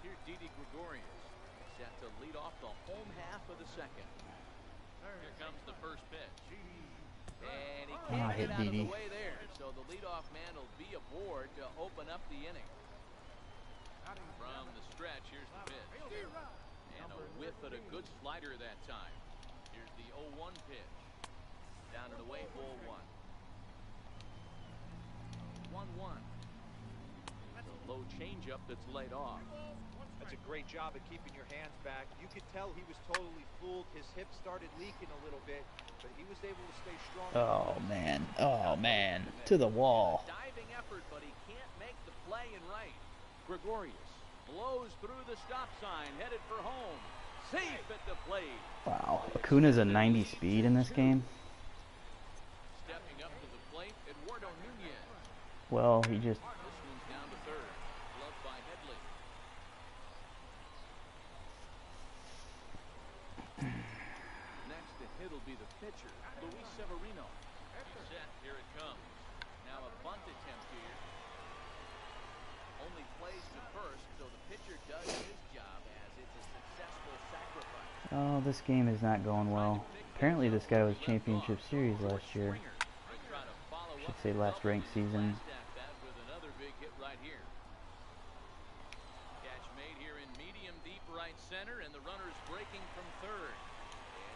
Here's Didi Gregorius, set to lead off the home half of the second. Here comes the first pitch. And he can't get out of the way there. So the leadoff man will be aboard to open up the inning. From the stretch, here's the pitch. And a whiff at a good slider that time. Here's the 0-1 pitch. Down and away, ball 1. 1-1. That's a low changeup that's laid off. That's a great job of keeping your hands back. You could tell he was totally fooled. His hip started leaking a little bit, but he was able to stay strong. Oh, man. Oh, man. To the wall. Diving effort, but he can't make the play in right. Gregorius blows through the stop sign, headed for home. Safe at the plate. Wow. Acuna's a 90 speed in this game. Stepping up to the plate, Eduardo Nunez. Well, he just... This one's down to third. Gloved by Headley. Next to hit will be the pitcher, Luis Severino. Set, here it comes. Now a bunt attempt here. Only plays to first, so the pitcher does his job as it's a successful sacrifice. Oh, this game is not going well. Apparently this guy was Championship Series last year. Should say last ranked season. With another big hit right here. Catch made here in medium deep right center, and the runner's breaking from third. And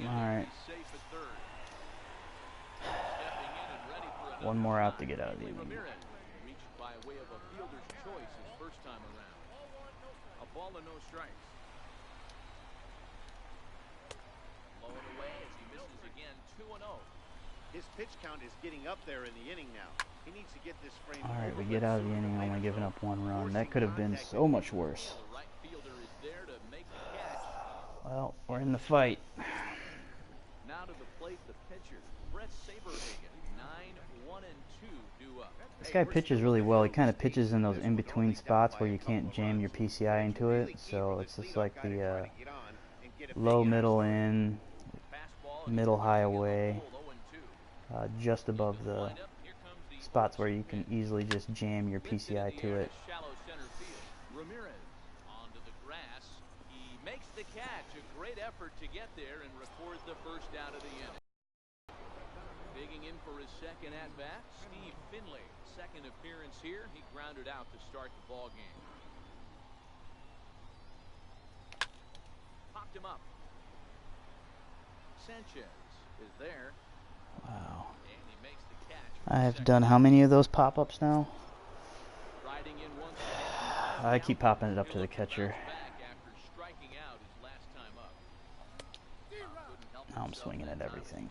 Alright. One more out to get out of the inning. Reached by way of a fielder's choice his first time around. A ball and no strikes. Low and away as he misses again, 2-0. His pitch count is getting up there in the inning now. He needs to get this frame. Alright, we get out of the inning only giving up one run. That could have been so much worse. Well, we're in the fight. Now to the plate, the pitcher, Brett Saberhagen, 9-1-2 due up. This guy pitches really well. He kind of pitches in those in-between spots where you can't jam your PCI into it. So it's just like the low, middle, in, middle, high, away, just above the spots where you can easily just jam your PCI to it. Ramirez onto the grass. He makes the catch. A great effort to get there and record the first out of the inning. Digging in for his second at-bat, Steve Finley. Second appearance here. He grounded out to start the ball game. Popped him up. Sanchez is there. Wow. And he makes the catch. I've done how many of those pop-ups now? I keep popping it up to the catcher. Now I'm swinging at everything.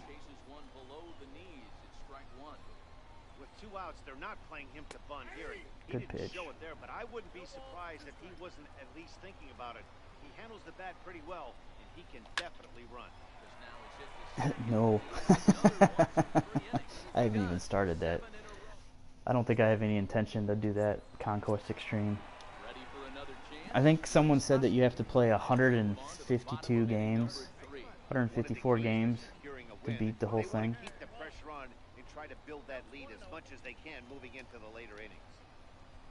With 2 outs, they're not playing him to bunt here. Good pitch. Show it there, but I wouldn't be surprised if he wasn't at least thinking about it. He handles the bat pretty well, and he can definitely run. No. I haven't even started that. I don't think I have any intention to do that Conquest Extreme. I think someone said that you have to play 152 games, 154 games to beat the whole thing. Keep the pressure on and try to build that lead as much as they can moving into the later innings.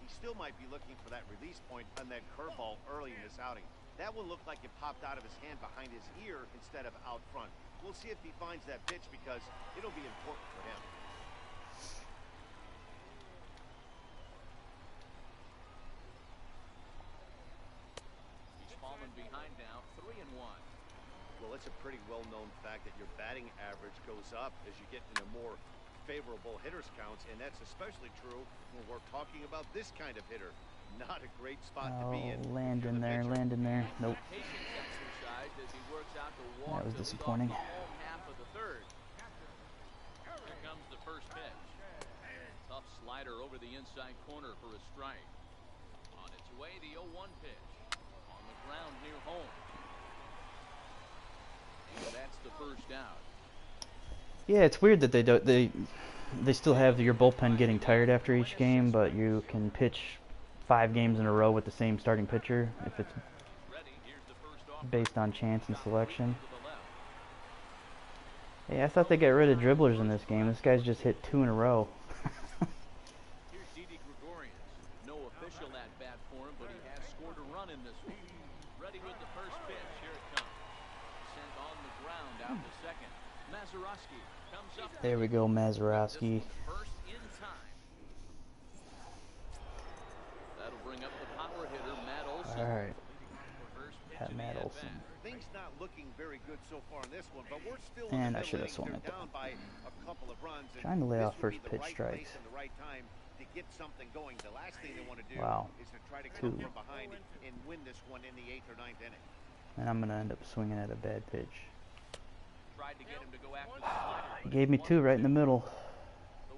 He still might be looking for that release point on that curveball early in this outing. That one looked like it popped out of his hand behind his ear instead of out front. We'll see if he finds that pitch because it'll be important for him. He's fallen behind now, 3-1. Well, it's a pretty well-known fact that your batting average goes up as you get into more favorable hitters counts, and that's especially true when we're talking about this kind of hitter. Not a great spot to be in. Land in there, land in there. Nope. That was disappointing. Here comes the first pitch. Tough slider over the inside corner for a strike. On its way, the 0-1 pitch. On the ground near home. And that's the first out. Yeah, it's weird that they still have your bullpen getting tired after each game, but you can pitch 5 games in a row with the same starting pitcher if it's based on chance and selection. Hey, I thought they got rid of dribblers in this game. This guy's just hit 2 in a row. Here's Didi Gregorius. No official at bat for him, but he has scored a run in this one. Ready with the first pitch. Here it comes. Sent on the ground out to second. Mazeroski comes up. There we go, Mazeroski. First in time. That'll bring up the power hitter, Matt Olson. All right. Matt Olson. Things not looking very good so far in this one, but we're still and I should have swung it down by a couple of runs. Trying to lay off first pitch strikes. The right time to get something going. The last thing they want to do is to try to come from behind and win this one in the 8th or 9th inning. And I'm gonna end up swinging at a bad pitch. Tried to get him to go after the slider. He gave me 2 right in the middle. The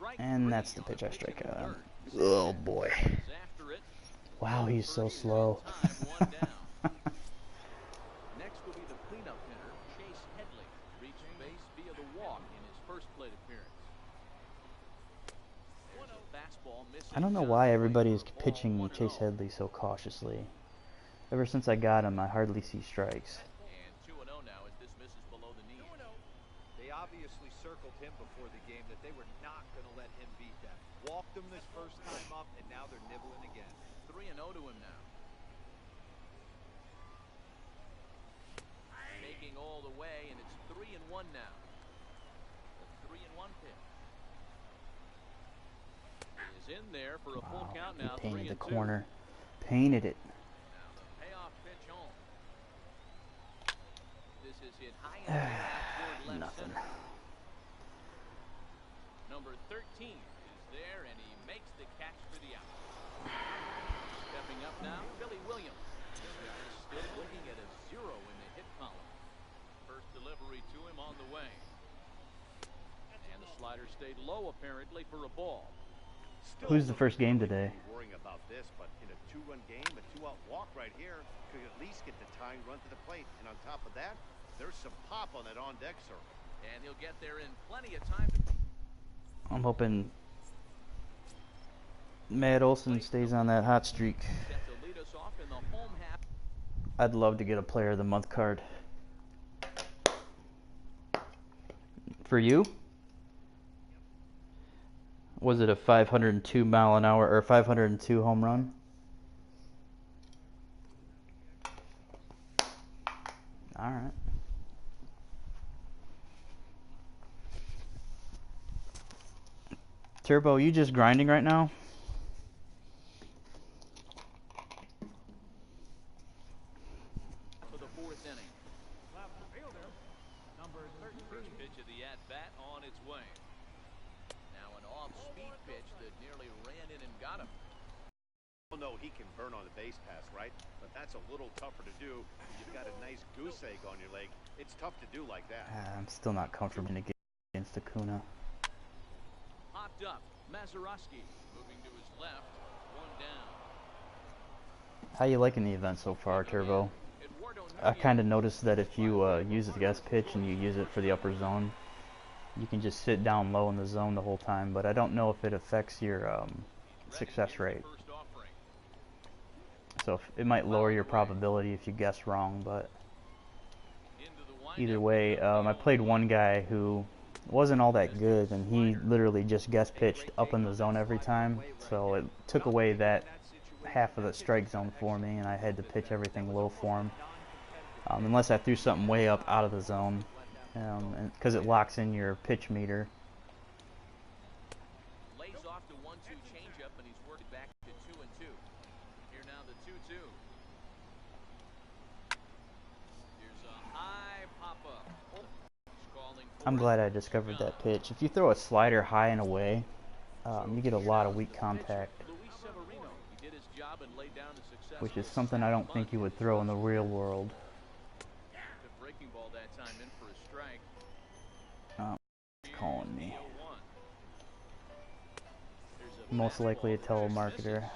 1-2. And that's the pitch I strike out on. Oh boy. Wow, he's so slow. Next will be the cleanup hitter, Chase Headley. Reached base via the walk in his first plate appearance. I don't know why everybody is pitching Chase Headley so cautiously. Ever since I got him, I hardly see strikes. And 2-0 now as this misses below the knee. They obviously circled him before the game that they were not going to let him beat them. Walked him this first time up, and now they're nibbling again. 3-0 to him now. Making all the way, and it's 3-1 now. The 3-1 pitch. Is in there for a full count now. He painted the corner. Painted it. Now the payoff pitch home. Nothing. Number 13 is there, and he makes the catch for the out. Stepping up now, Billy Williams. This guy is still looking at a 0 in the hit column. First delivery to him on the way. And the slider stayed low, apparently, for a ball. Who's the first game today? Worrying about this, but in a 2-run game, a 2-out walk right here could at least get the tying run to the plate. And on top of that, there's some pop on that on-deck circle. And he'll get there in plenty of time. I'm hoping Matt Olson stays on that hot streak. I'd love to get a Player of the Month card. For you? Was it a 502 mile an hour or 502 home run? All right. Turbo, you just grinding right now? For the 4th inning. First pitch of the at-bat on its way. Now an off-speed pitch that nearly ran in and got him. Well, no, he can burn on the base pass, right? But that's a little tougher to do. You've got a nice goose egg on your leg. It's tough to do like that. I'm still not comfortable against Acuna. Hopped up, Mazeroski moving to his left, 1 down. How you liking the event so far, Turbo? I kind of noticed that if you use the guest pitch and you use it for the upper zone, you can just sit down low in the zone the whole time, but I don't know if it affects your success rate. So it might lower your probability if you guess wrong, but either way, I played one guy who wasn't all that good, and he literally just guest pitched up in the zone every time, so it took away that half of the strike zone for me, and I had to pitch everything low for him, unless I threw something way up out of the zone, because it locks in your pitch meter. Lays off the 1-2 changeup, and he's worked back to 2-2. Here now the 2-2. Here's a high pop-up. I'm glad I discovered that pitch. If you throw a slider high and away, you get a lot of weak contact, which is something I don't think you would throw in the real world. Calling me. Most likely a telemarketer.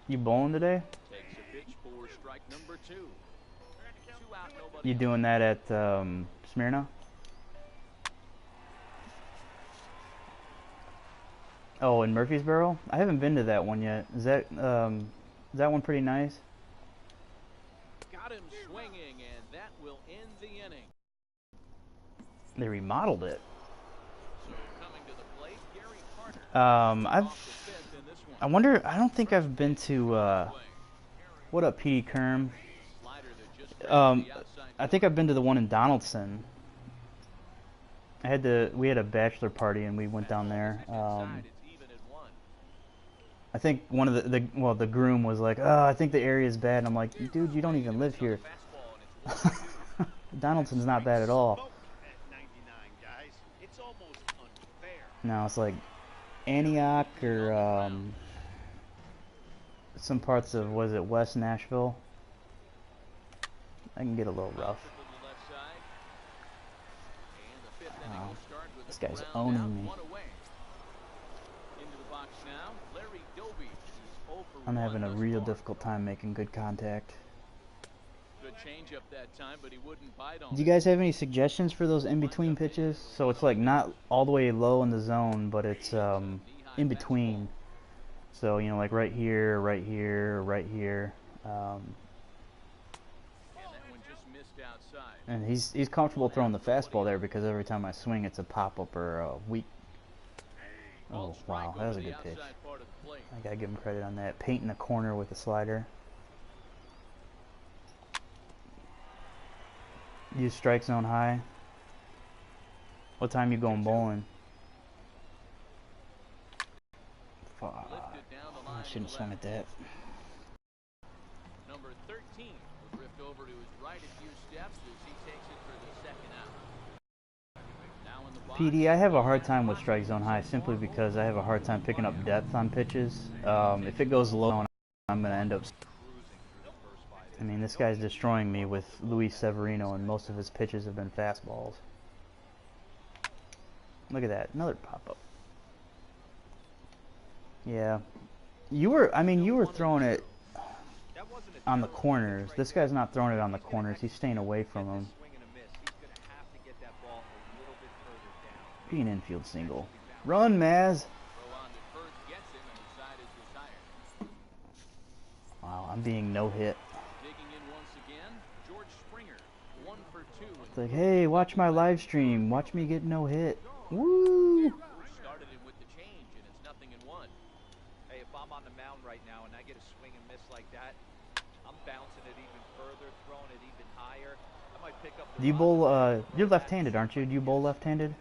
You bowling today? You doing that at Smyrna? Oh, in Murfreesboro? I haven't been to that one yet. Is that one pretty nice? Got him swinging, and that will end the inning. They remodeled it. So coming to the plate, Gary Carter. I wonder. I don't think I've been to. What up, P. Kerm? I think I've been to the one in Donaldson. We had a bachelor party and we went down there. I think one of the groom was like, "Oh, I think the area is bad." And I'm like, "Dude, you don't even live here." Donaldson's not bad at all. No, it's like Antioch or some parts of, was it West Nashville? I can get a little rough. This guy's owning me. I'm having a real difficult time making good contact. Do you guys have any suggestions for those in-between pitches? So it's like not all the way low in the zone, but it's in between. So, you know, like right here, right here, right here. And he's comfortable throwing the fastball there because every time I swing, it's a pop-up or a weak. Oh, wow, that was a good pitch. I gotta give him credit on that. Painting the corner with the slider. Use strike zone high. What time you going bowling? I shouldn't have swung at that. Number 13 will drift over to his right a few steps as he takes it for the second out. Now in the box, PD, I have a hard time with strike zone high simply because I have a hard time picking up depth on pitches. If it goes low, I'm going to end up... I mean, this guy's destroying me with Luis Severino, and most of his pitches have been fastballs. Look at that, another pop-up. Yeah, you were throwing it on the corners. This guy's not throwing it on the corners. He's staying away from them. Be an infield single. Run, Maz. Wow, I'm being no hit. It's like, hey, watch my live stream. Watch me get no hit. Woo! Started him with the change, and it's 0-1. Hey, if I'm on the mound right now and I get a swing and miss like that, I'm bouncing it even further, throwing it even higher. I might pick up the... Do you bowl, you're left-handed, aren't you? Do you bowl left-handed?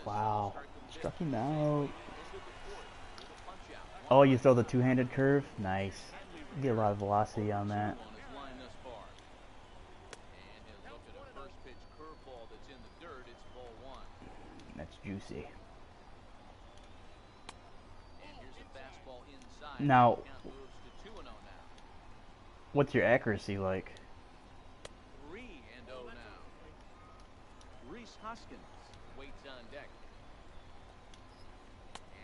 Wow. Struck him out. Oh, you throw the two-handed curve? Nice. You get a lot of velocity on that. That's juicy. Now, what's your accuracy like? 3-0 now. Reese Hoskins waits on deck.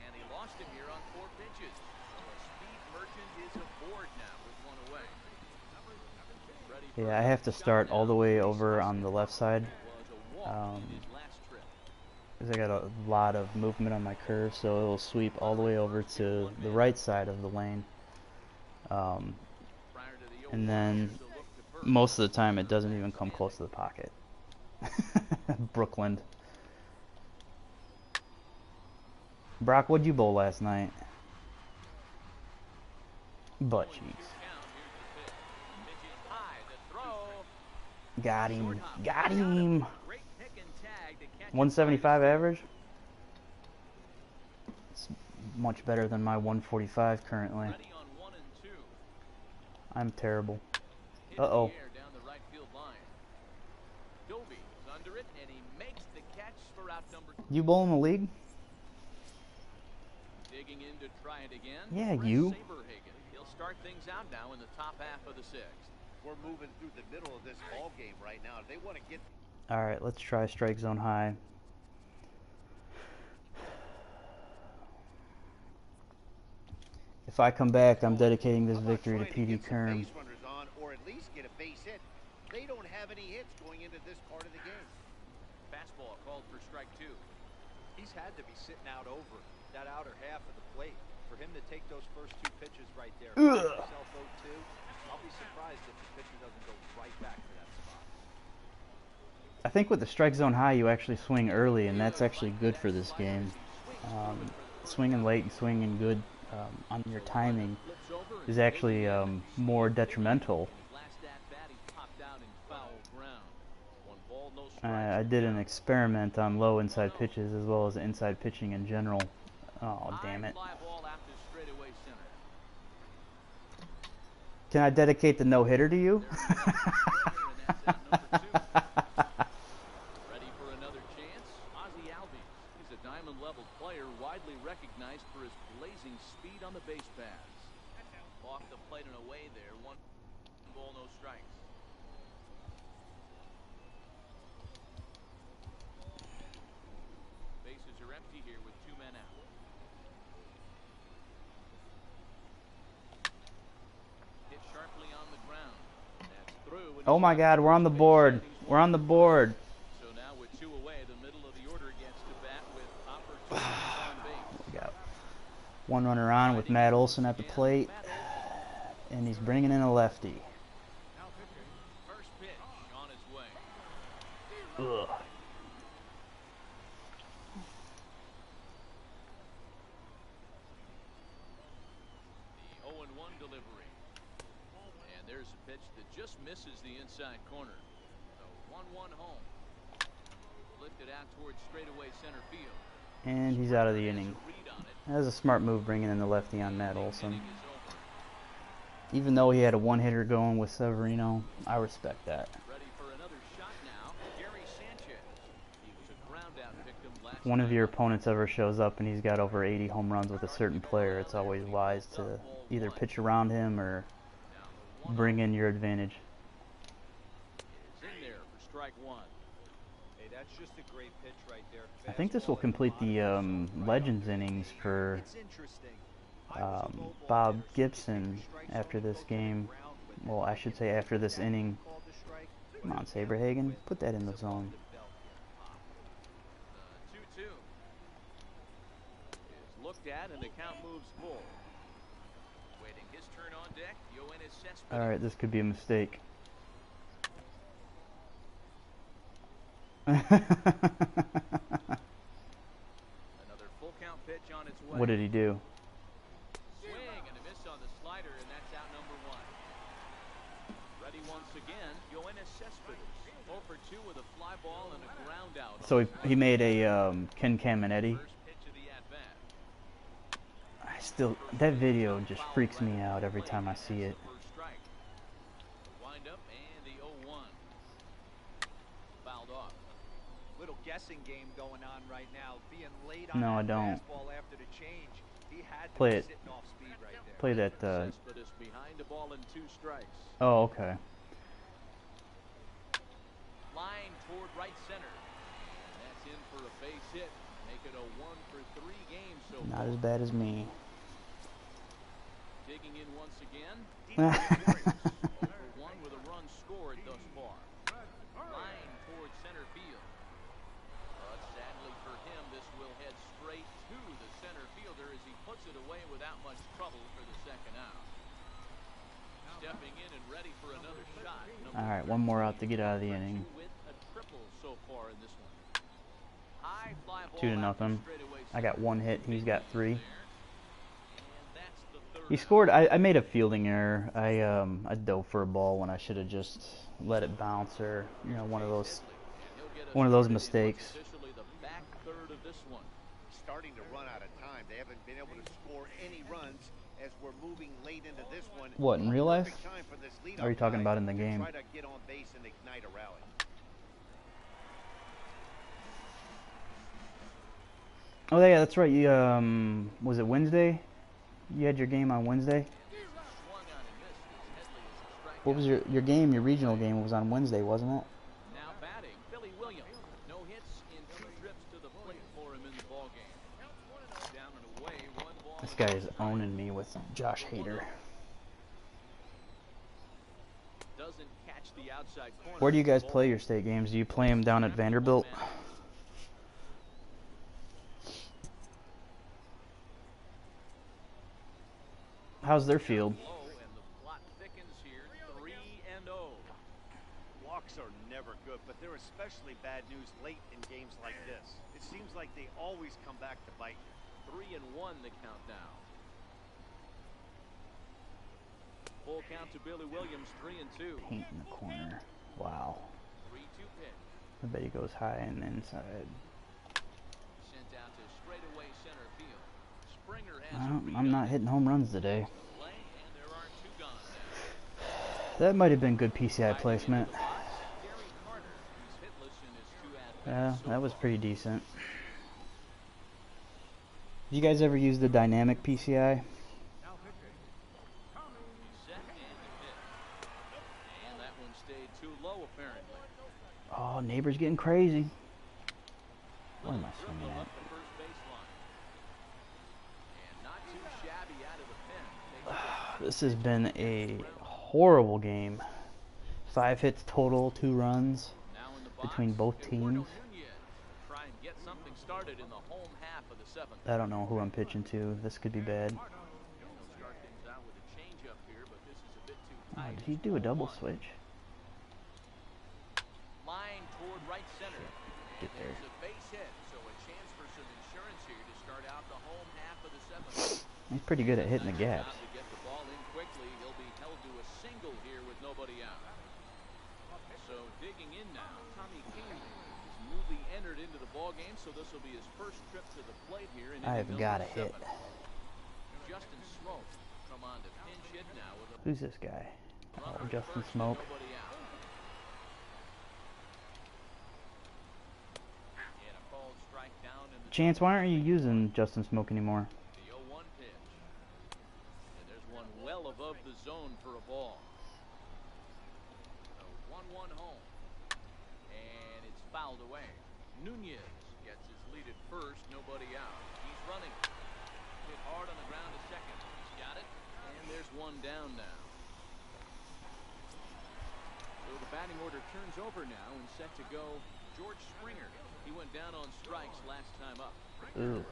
And he lost him here on 4 pitches. The speed merchant is aboard now with 1 away. Yeah, I have to start all the way over on the left side. Because I got a lot of movement on my curve, so it'll sweep all the way over to the right side of the lane. And then most of the time it doesn't even come close to the pocket. Brooklyn. Brock, what'd you bowl last night? Butt cheeks. Got him. Got him. 175 average? It's much better than my 145 currently. I'm terrible. Uh-oh. You bowl in the league? Digging in to try it again. Yeah, you. He'll start things out now in the top half of the 6th. We're moving through the middle of this ball game right now. They want to get... All right, let's try strike zone high. If I come back, I'm dedicating this victory to PD Kern. Or at least get a base hit. They don't have any hits going into this part of the game. Fastball called for strike 2. He's had to be sitting out over that outer half of the plate for him to take those first 2 pitches right there. Himself 0-2. I'll be surprised if the pitcher doesn't go right back to that spot. I think with the strike zone high, you actually swing early, and that's actually good for this game. Swinging late and swinging good on your timing is actually more detrimental. I did an experiment on low inside pitches as well as inside pitching in general. Oh, damn it. Can I dedicate the no-hitter to you? Ready for another chance? Ozzie Albies. He's a diamond-level player, widely recognized for his blazing speed on the base paths. Off the plate and away there. 1 ball, no strikes. Bases are empty here with 2 men out. Hit sharply on the ground. That's through. Oh my God, we're on the board. We're on the board. So now with 2 away, the middle of the order gets to bat with opportunities on base. We got 1 runner on with Matt Olson at the plate, and he's bringing in a lefty. First pitch on his way. Ugh. The 0-1 delivery. And there's a pitch that just misses the inside corner. The 1-1 home. Lifted out towards straightaway center field. And he's out of the inning. That was a smart move bringing in the lefty on Matt Olson. Even though he had a one-hitter going with Severino, I respect that. If one of your opponents ever shows up and he's got over 80 home runs with a certain player, it's always wise to either pitch around him or bring in your advantage. I think this will complete the Legends innings for Bob Gibson after this game. Well, I should say after this inning. Come on, Saberhagen, put that in the zone. Alright, this could be a mistake. What did he do? Swing and a miss on the slider, and that's out number 1. Ready once again, Yoenis Cespedes, 0 for 2 with a fly ball and a ground out. So he made a Ken Caminetti. That video just freaks me out every time I see it. Wind up and the 0-1. Fouled off. Little guessing game going on right now. Being late on No, I don't. after the change. He had to Play be it. sitting off speed right there. Play that. Cespedes behind the ball and 2 strikes. Oh, okay. Line toward right center. And that's in for a base hit. Make it a 1 for 3 games so far. Not as bad as me. Digging in once again. Over 1 with a run scored thus far. Line toward center field. But sadly for him, this will head straight to the center fielder as he puts it away without much trouble for the second out. Stepping in and ready for another shot. Alright, one more out to get out of the inning. With a triple so far in this one. High fly ball 2-0. I got 1 hit. He's got 3. He He scored. I made a fielding error. I dove for a ball when I should have just let it bounce, or one of those mistakes. Starting to run out of time. They haven't been able to score any runs as we're moving late into this one. What, in real life? Perfect time for this leadoff Or are you talking guy about in the to game? Try to get on base and ignite a rally. Oh yeah, that's right. You was it Wednesday? You had your game on Wednesday? What was your game? Your regional game was on Wednesday, wasn't it? Now batting, Billy Williams. No hits in 2 trips to the plate for him in the ball game. Down and away, 1 ball. This guy is owning me with Josh Hader. Doesn't catch the outside corner. Where do you guys play your state games? Do you play them down at Vanderbilt? How's their field? And the plot thickens here, 3-0. Walks are never good, but they're especially bad news late in games like this. It seems like they always come back to bite you. 3-1 the count now. Full count to Billy Williams, 3-2. Paint in the corner. Wow. 3-2 pitch. I bet he goes high and inside. Sent out to straightaway center field. Springer has I'm not hitting home runs today. play, and there are 2 gone now. That might have been good PCI placement. Gary Carter, who's hitless in his 2 at-bats. Yeah, that was pretty decent. You guys ever use the dynamic PCI? Set and hit. And that one stayed too low apparently. Oh, neighbor's getting crazy. What am I Dribble swinging up at? the first baseline. And not too shabby out of the pen. This has been a horrible game. 5 hits total, 2 runs Now in the box, between both Eduardo teams. Nunez will try and get something started in the home half of the 7th. I don't know who I'm pitching to. This could be bad. He'll start things out with a changeup here, but this is a bit too Oh, tight. did he do a double switch? Line toward right center. Get there. There's a base hit, so a chance for some insurance here to start out the home half of the 7th. He's pretty good at hitting the Nice gaps. job to get the ball in quickly. He'll be held to a single here with nobody out. So digging in now, Tommy King is moving be entered into the ball game, so this will be his first trip to the plate here. I have got to hit. Justin Smoke come on to pinch hit now with a Who's this guy? Oh, Justin Smoke. Chance, why aren't you using Justin Smoke anymore? The 0-1 pitch. And there's one well above the zone for a ball. So 1-1 home. And it's fouled away. Nunez gets his lead at first, nobody out. He's running. Hit hard on the ground to second. He's got it. And there's one down now. So the batting order turns over now and set to go George Springer. He went down on strikes last time up. I'm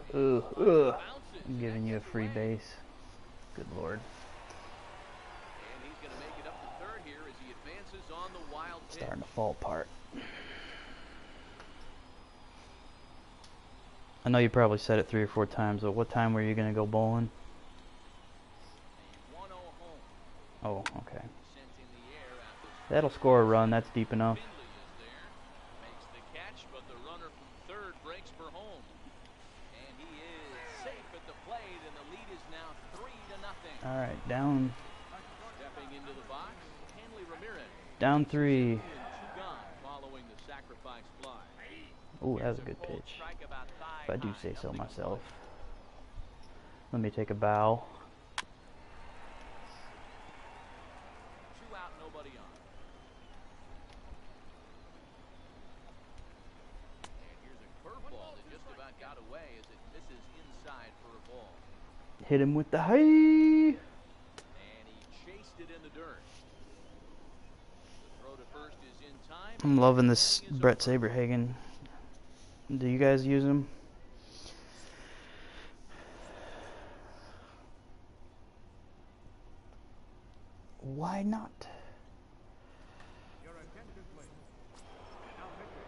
giving you a free base. Good Lord. And he's going to make it up to third here as he advances on the wild pitch. Starting to fall apart. I know you probably said it 3 or 4 times, but what time were you going to go bowling? 1-0 home. Oh, okay. Sent in the air after That'll score a run. That's deep enough. makes the catch, but the runner from third breaks for home. And he is safe at the plate, and the lead is now 3-0. All right, down. Stepping into the box, Hanley Ramirez. Down 3. And 2 gone following the sacrifice fly. Oh, that was a good pitch. If I do say so myself. Let me take a bow. 2 out, nobody on. And here's a curveball that just about got away as it misses inside for a ball. Hit him with the high. And he chased it in the dirt. The throw to first is in time. I'm loving this Brett Saberhagen. Do you guys use him? Why not? Your attention, please. Now pitching.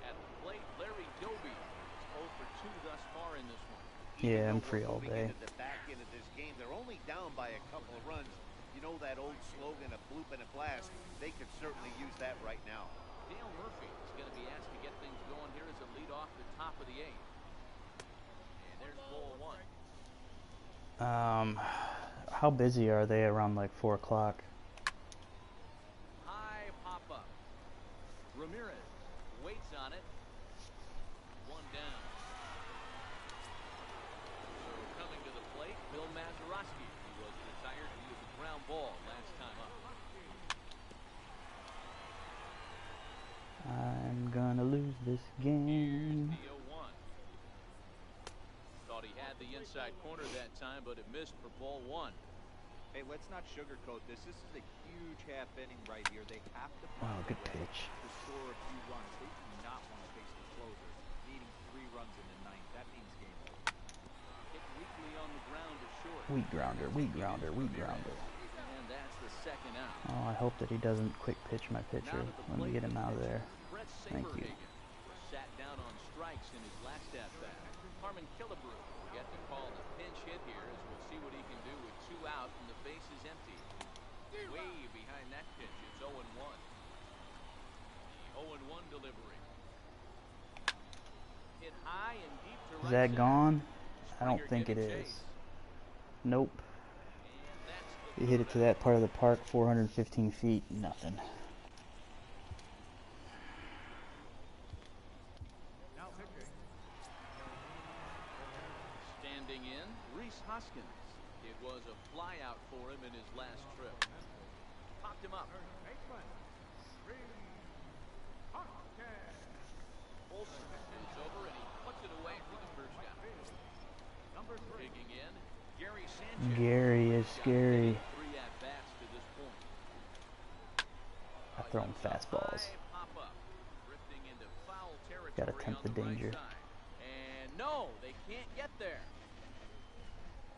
At the plate, Larry Doby is 0 for 2 thus far in this one. Yeah, I'm free all day. Into the back end of this game, they're only down by a couple of runs. You know that old slogan, a bloop and a blast. They could certainly use that right now. Dale Murphy is going to be asked to get things going here as a lead off the top of the 8th. And there's ball 1. How busy are they around like 4 o'clock? High pop up. Ramirez waits on it. 1 down. So coming to the plate, Bill Mazeroski. He was retired. He was a ground ball last time up. I'm gonna lose this game. Here's the 0-1. Thought he had the inside corner that time, but it missed for ball 1. Hey, let's not sugarcoat this. This is a huge half inning right here. They have to Oh, find good a way pitch. to score a few runs. They do not want to face the closer, needing 3 runs in the 9th. That means game over. Hit weakly on the ground to short. Wheat grounder, wheat grounder, wheat grounder. And that's the second out. Oh, I hope that he doesn't quick pitch my pitcher. Let me get him out of there. Brett Thank you. Saberhagen was sat down on strikes in his last at bat. Harmon Killebrew will get the call to pinch hit here as we'll see what he can do with 2 out and the base is empty. Way behind that pitch, it's 0-1. The 0-1 delivery. Hit high and deep to right Is that center. gone? I don't Springer think it getting is. chased. Nope. And that's He hit it to that part of the park, 415 feet, nothing. Now pitching. standing in, Reese Hoskins. It was a fly out for him in his last trip. Popped him up. Baseman. Olsen is over and he puts it away for the first out. Number 3. Digging in, Gary Sanchez. Gary is scary. 3 at bats to this point. I throw him fastballs. High pop up, drifting into foul territory. Gotta tempt on the right danger. side. And no, they can't get there.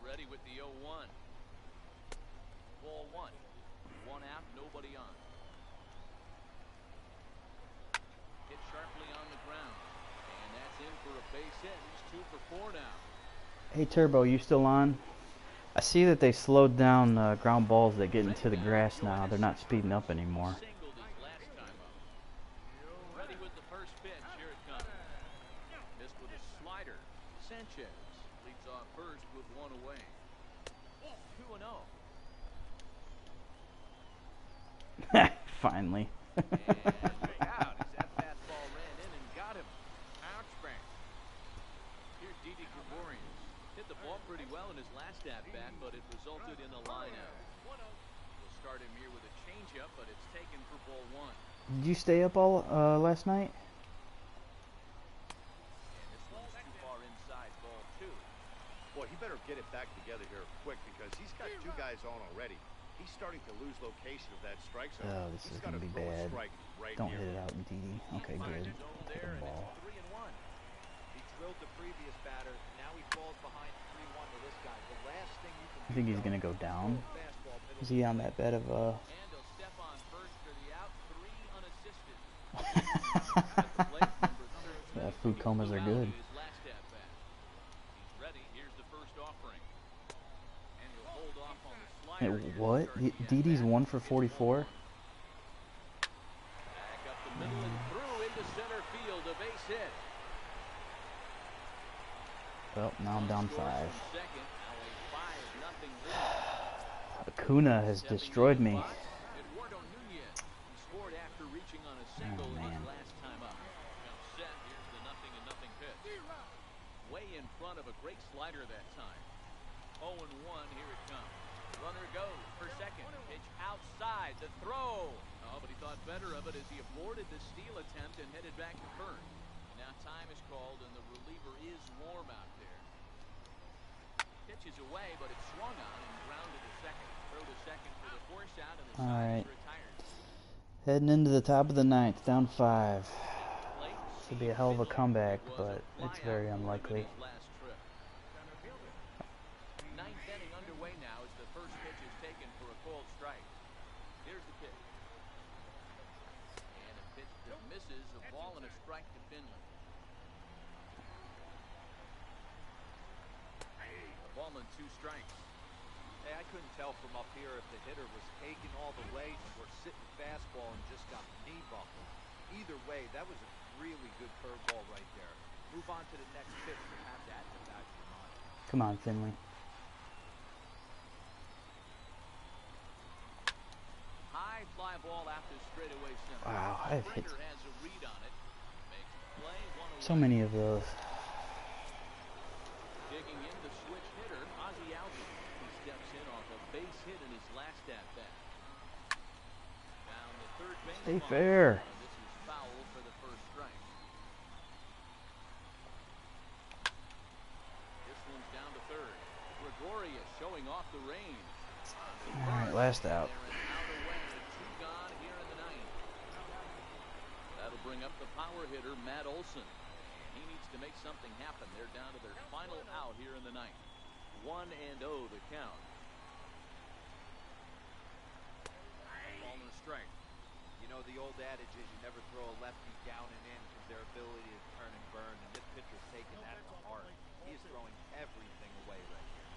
Ready with the 0-1. Ball 1. 1 out, nobody on. Hit sharply on the ground. And that's in for a base hit. He's 2 for 4 now. Hey Turbo, you still on? I see that they slowed down ground balls that get into the grass now. They're not speeding up anymore. Singled his last time up. Ready with the first pitch. Here it comes. Missed with a slider. Sanchez leads off first with one away. 2-0. Finally. And look out as that fastball ran in and got him. Ouch bang. Here's Didi Gregorius. Hit the ball pretty well in his last at-bat, but it resulted in a line-out. We'll start him here with a changeup, but it's taken for ball one. Did you stay up all last night? And this one's too far inside, ball two. Boy, he better get it back together here quick because he's got two guys on already. He's starting to lose location of that strike zone. Oh, this is going to be bad. Don't hit it out, Didi. Okay, good. Take the ball. He drilled the previous batter. Now he falls behind 3-1 to this guy. The last thing you can I think he's going to go down. Is he on that bed of And he'll step on first for the out, 3 unassisted. that food comas are good. He's ready. Here's the first offering. And he'll hold off on the Hey, slider. what? Didi's 1 for 44? Back up the middle and through into center field. A base hit. Well, now I'm down 5. Second, now a 5-0 lead. Acuna has destroyed me. Eduardo Nunez, who scored after reaching on a single his last time up. Now set, here's the 0-0 pitch. Way in front of a great slider that time. 0-1, here it comes. Runner goes for second. Pitch outside, the throw. Oh, but he thought better of it as he aborted the steal attempt and headed back to first. Now time is called and the reliever is warm out there. Pitch is away, but it's swung on and grounded to second. Throw to second for the force out and the side is retired. Heading into the top of the 9th, down 5. This would be a hell of a comeback, but it's very unlikely. Ninth inning underway now as the first pitch is taken for a called strike. Here's the pitch. And a pitch that misses, a ball and a strike to Finley. A ball and 2 strikes. Hey, I couldn't tell from up here if the hitter was taking all the way or sitting fastball and just got knee buckled. Either way, that was a really good curveball right there. Move on to the next pitch and have that in the back of your mind. Come on, Finley. High fly ball after straightaway center. Wow, I've hit Has a read on it. Makes the play, so many of those. Digging in the switch hitter, Ozzie Albies. He steps in off a base hit in his last at-bat. Down the third base. Stay fair. This is foul for the first strike. This one's down to third. Gregorius showing off the range. Alright, last out. That'll bring up the power hitter, Matt Olson. He needs to make something happen. They're down to their final out here in the 9th. 1-0 the count. Ball and a strike. You know, the old adage is you never throw a lefty down and in because their ability to turn and burn, and this pitcher's taking that to heart. He is throwing everything away right here.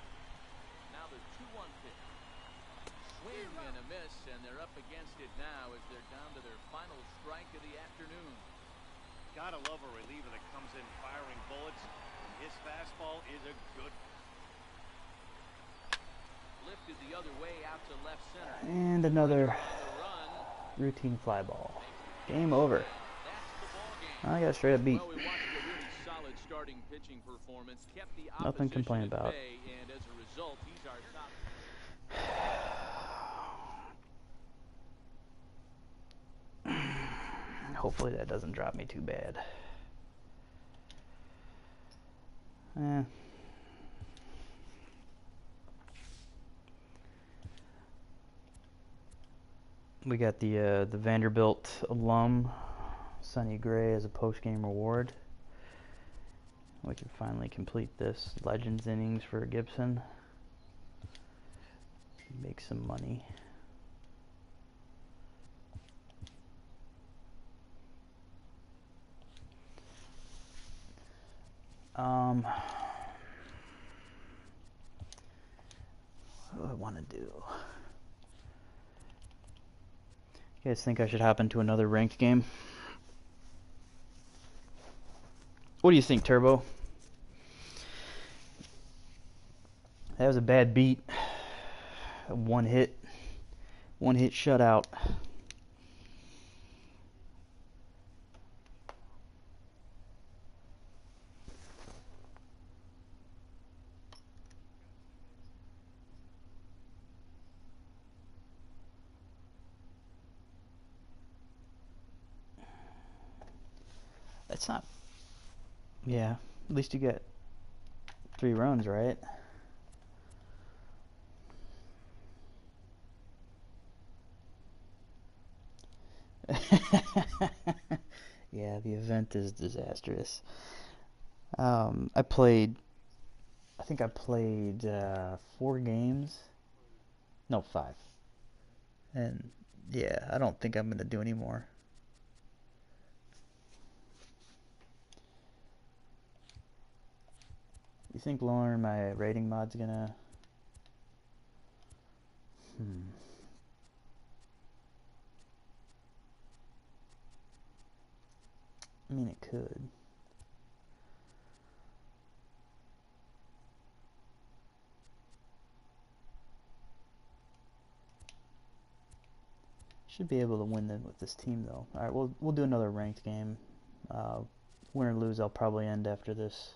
Now the 2-1 pitch. Swing and a miss, and they're up against it now as they're down to their final strike of the afternoon. Gotta love a reliever that comes in firing bullets, and his fastball is a good. Lifted the other way out to left center. And another routine fly ball. Game over. I got a straight up beat. Well, we watched a really solid starting pitching performance. Kept the Nothing to complain opposition about. at bay, and as a result, he's our top. Hopefully that doesn't drop me too bad. We got the Vanderbilt alum Sonny Gray as a post-game reward. We can finally complete this Legends innings for Gibson. Make some money. What do I want to do? You guys think I should hop into another ranked game? What do you think, Turbo? That was a bad beat. One hit shutout. That's not. Yeah, at least you get 3 runs, right? Yeah, the event is disastrous. I think I played 4 games. No, 5. And yeah, I don't think I'm going to do any more. You think lowering my rating mod's going to... I mean, it could. Should be able to win them with this team, though. All right, we'll do another ranked game. Win or lose, I'll probably end after this.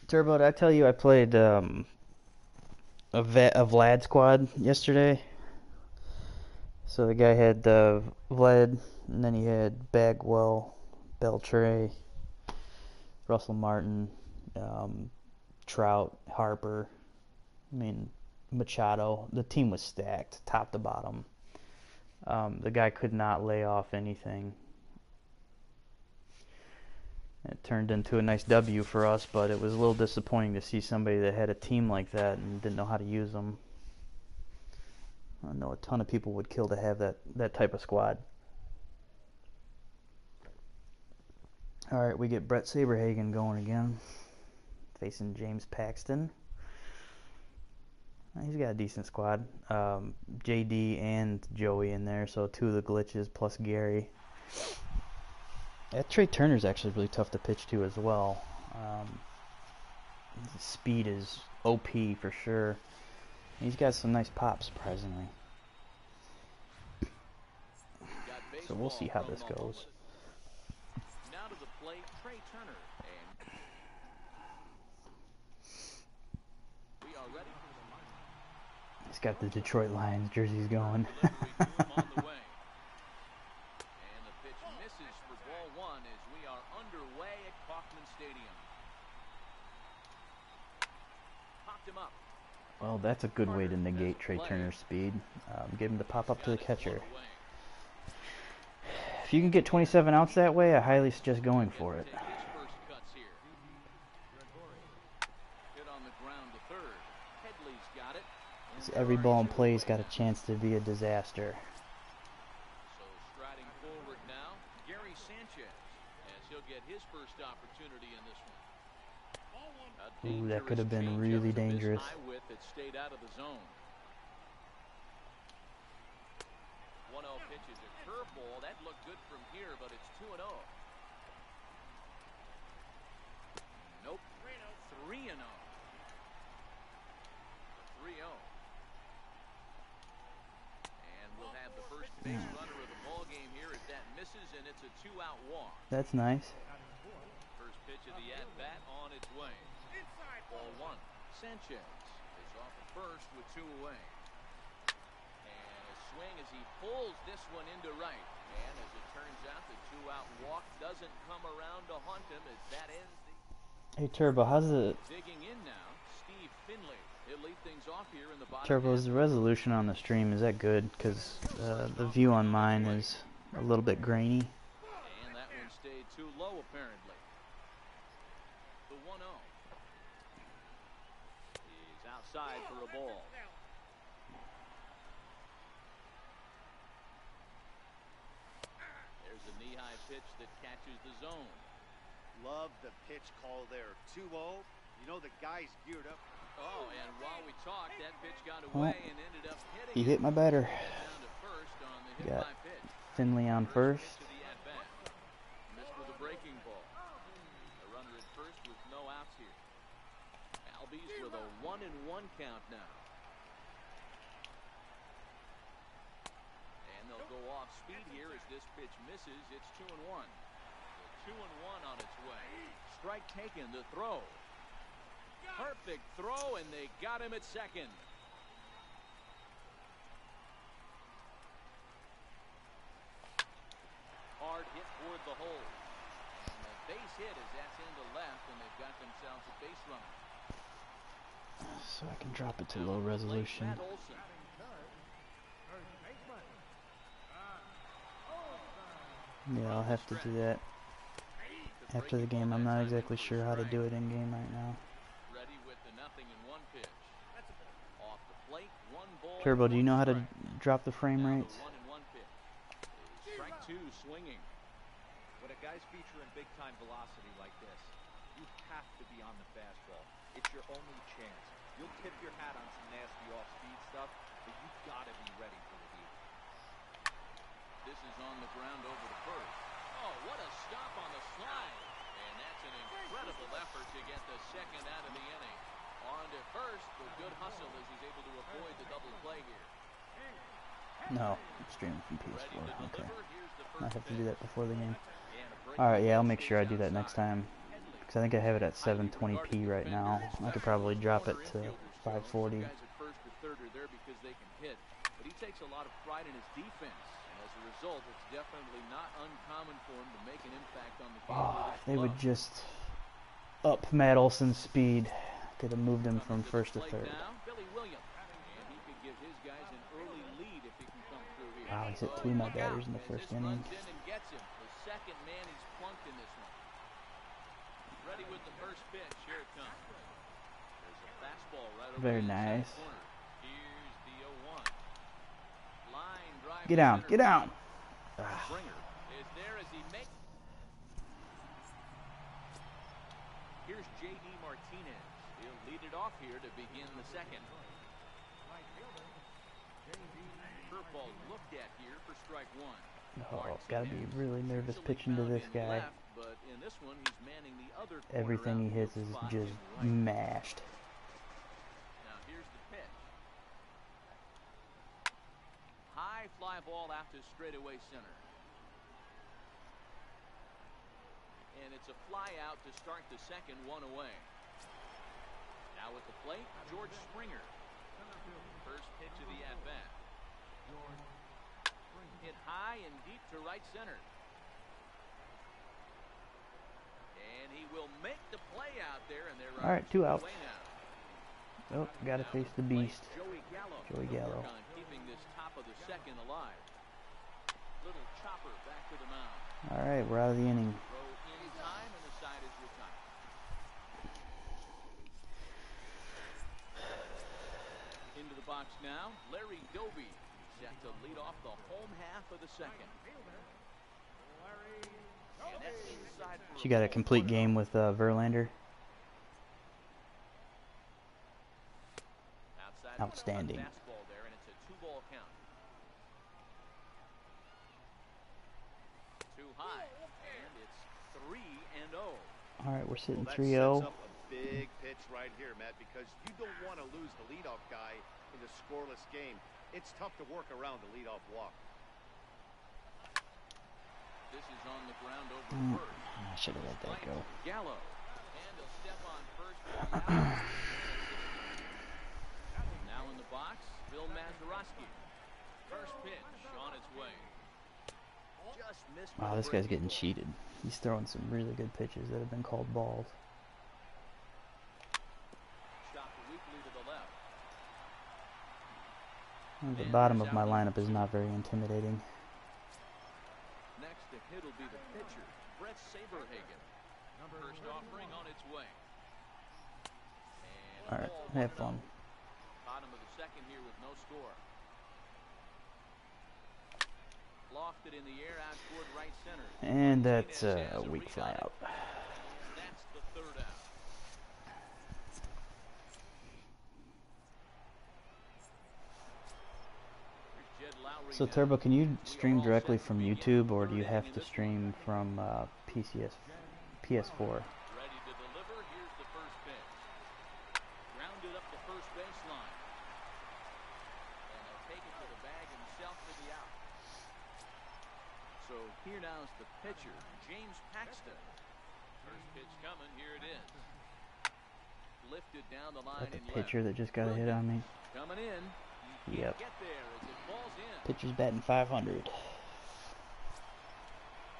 Turbo, did I tell you I played a Vlad squad yesterday? So the guy had Vlad, and then he had Bagwell, Beltray, Russell Martin, Trout, Harper, I mean, Machado. The team was stacked, top to bottom. The guy could not lay off anything. It turned into a nice W for us, but it was a little disappointing to see somebody that had a team like that and didn't know how to use them. I know a ton of people would kill to have that type of squad. Alright, we get Brett Saberhagen going again, facing James Paxton. He's got a decent squad. JD and Joey in there, so 2 of the glitches plus Gary. That Trey Turner's actually really tough to pitch to as well. His speed is OP for sure. He's got some nice pop, surprisingly. So we'll see how this goes. Now to the plate, Trey Turner. And we are ready for the money. He's got the Detroit Lions jerseys going. Well, that's a good way to negate Trey Turner's speed. Get him to pop up to the catcher. If you can get 27 outs that way, I highly suggest going for it. Every ball in play's got a chance to be a disaster. So striding forward now, Gary Sanchez, as he'll get his first opportunity in this one. Ooh, that could have been really dangerous. It stayed out of the zone. 1-0 pitch is a curveball. That looked good from here, but it's 2-0. Nope. 3-0. 3-0. And we'll have the first base runner of the ball game here as that misses, and it's a 2-out walk. That's nice. First pitch of the at-bat on its way. Ball 1. Sanchez is off at first with 2 away. And a swing as he pulls this one into right. And as it turns out, the 2-out walk doesn't come around to haunt him as that ends the... Hey Turbo, how's the... Digging in now, Steve Finley. He'll lead things off here in the bottom. Turbo, is the resolution on the stream, is that good? Because the view on mine is a little bit grainy. And that one stayed too low apparently. The 1-0. Outside for a ball. There's a knee-high pitch that catches the zone. Love the pitch call there. 2-0. You know the guy's geared up. Oh, and while we talked, that pitch got away and ended up hitting. He hit my batter. Down to first on the hit Got by pitch. Finley on first. To the at-bat. Missed with a breaking ball. A runner at first with no outs here. Albies with a 1-1 count now. And they'll go off speed here as this pitch misses. It's 2-1. 2-1 on its way. Strike taken, the throw. Perfect throw, and they got him at second. Hard hit toward the hole. And a base hit as that's into left, and they've got themselves a base runner. So I can drop it to low resolution. Yeah, I'll have to do that after the game. I'm not exactly sure how to do it in game right now. Ready with the 0-1 pitch. Off the plate, 1 ball. Turbo, do you know how to drop the frame rates? 1-1 pitch. Strike 2 swinging. When a guy's featuring big-time velocity like this, you have to be on the fastball. It's your only chance. You'll tip your hat on some nasty off-speed stuff, but you've got to be ready for the heat. This is on the ground over to first. Oh, what a stop on the slide. And that's an incredible effort to get the second out of the inning. On to first, the good hustle as he's able to avoid the double play here. No, I'm streaming from PS4. Okay. I have to do that before the game. Alright, yeah, I'll make sure I do that next time. Because I think I have it at 720p right now. I could probably drop it to 540. Guys at first or third are there because they can hit. But he takes a lot of pride in his defense. As a result, it's definitely not uncommon for him to make an impact on the field. Oh, if they would just up Matt Olson's speed, could have moved him from first to third. Now, Billy Williams. And he could give his guys an early lead if he can come through here. Wow, he's hit 2 of my batters in the first inning. In and gets him. The second man he's plunked in this one. Ready with the first pitch. Here it comes. There's a fastball right over Very the nice. corner. Here's the 0-1. Line drive. Get down, get down. Springer is there as he makes. Here's J.D. Martinez. He'll lead it off here to begin the second. Curveball looked at here for strike 1. Oh, gotta be really nervous pitching to this guy. Left, but in this one, he's manning the other Everything he hits is just mashed. Now here's the pitch. High fly ball out to straightaway center. And it's a fly out to start the second, 1 away. Now at the plate, George Springer. First pitch of the at-bat. Hit high and deep to right center. And he will make the play out there, and they're All right, 2 outs. Now. Oh, gotta face the beast. Joey Gallo. Keeping this top of the second alive. Little chopper back to the mound. All right, we're out of the inning. Throw in time, and the side is retired. Into the box now, Larry Doby set to lead off the home half of the second. And that's inside for She got a complete game with Verlander. outside Outstanding. fastball there, and it's a 2-ball count. Too high, and it's 3-0. All right, we're sitting Well, that 3-0. sets up a big pitch right here, Matt, because you don't want to lose the leadoff guy in a scoreless game. It's tough to work around the leadoff walk. This is on the ground over first. I should have let that go. Gallo. And he'll step on first for the out. Now in the box, Bill Mazeroski. First pitch on its way. Just missed. Wow, this guy's getting cheated. He's throwing some really good pitches that have been called balls. Shot weakly to the left. The bottom of my lineup is not very intimidating. Next to hit will be the pitcher, Brett Saberhagen. First offering on its way. And All right, have fun. bottom of the second here with no score. Lofted in the air out toward right center. And that's a weak fly out. That's the third out. So Turbo, can you stream directly from YouTube, or do you have to stream from PS4? Ready to deliver. Here's the first pitch. Grounded up the first baseline. And he'll take it to the bag himself for the out. So here now is the pitcher, James Paxton. First pitch coming. Here it is. Lifted down the line. Is that the pitcher that just got a hit on me? Coming in. Yep. Get there as it falls in. Pitcher's batting 500.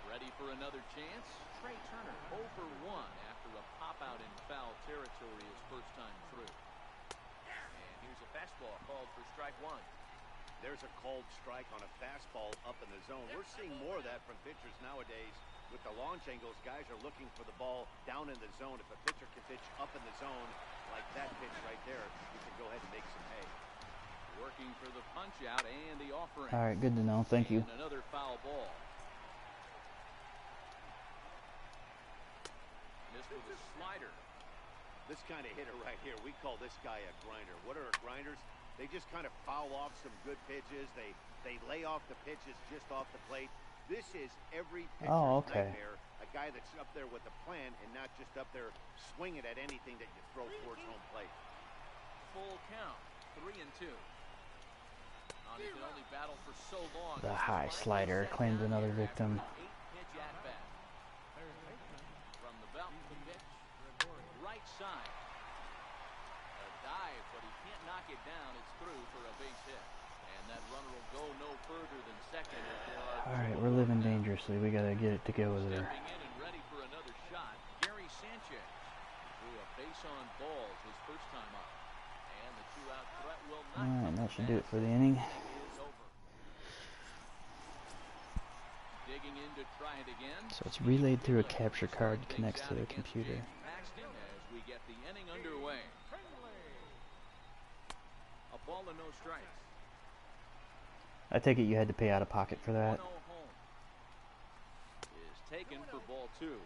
Ready for another chance. Trey Turner 0 for 1 after a pop out in foul territory his first time through. And here's a fastball called for strike one. There's a called strike on a fastball up in the zone. We're seeing more of that from pitchers nowadays. With the launch angles, guys are looking for the ball down in the zone. If a pitcher can pitch up in the zone like that pitch right there, you can go ahead and make some hay. Working for the punch out and the offering. All right, good to know. Thank you. And another foul ball. Missed with a slider. This kind of hitter right here, we call this guy a grinder. What are grinders? They just kind of foul off some good pitches. They lay off the pitches just off the plate. This is every pitcher's nightmare. A guy that's up there with a plan and not just up there swinging at anything that you throw towards home plate. Full count, 3-2. He can only battle for so long. The high slider claims another victim. 8-pitch at bat. From the belt, the pitch, right side. A dive, but he can't knock it down. It's through for a base hit. And that runner will go no further than second. All right, we're living dangerously. We gotta get it together there. Stepping in and ready for another shot, Gary Sanchez drew a base on balls his first time up. And the two-out threat will not. All right, that should do it for the inning. Digging in to try it again. So it's relayed through a capture card that connects to the computer. As we get the inning underway. A ball and no strikes. I take it you had to pay out of pocket for that. 1-0 home is taken for ball two.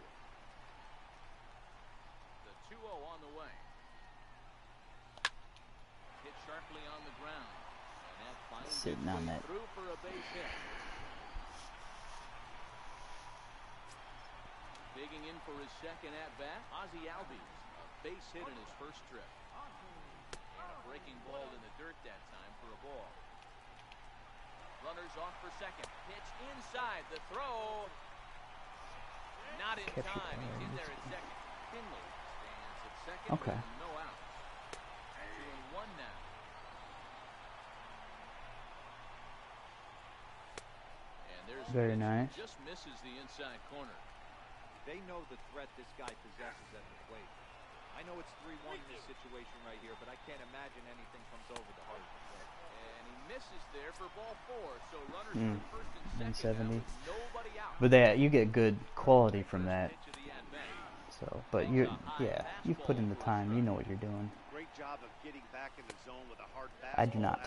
The 2-0 on the way. Hit sharply on the ground. And that finally sitting on that. Through for a base hit. Digging in for his second at-bat, Ozzie Albies. A base hit in his first trip. And a breaking ball in the dirt that time for a ball. Runners off for second. Pitch inside. The throw. Not in time. He's in there at second. Finley stands at second. Okay. With no out. 2-1 now. And there's very nice. Just misses the inside corner. They know the threat this guy possesses at the plate. I know it's 3-1 in this situation right here, but I can't imagine anything comes over the heart of the plate. And he misses there for ball four. So runners are first and second. 170. Nobody out. But you get good quality from that. So, but you've put in the time. You know what you're doing. Great job of getting back in the zone with a hard fastball. I do not.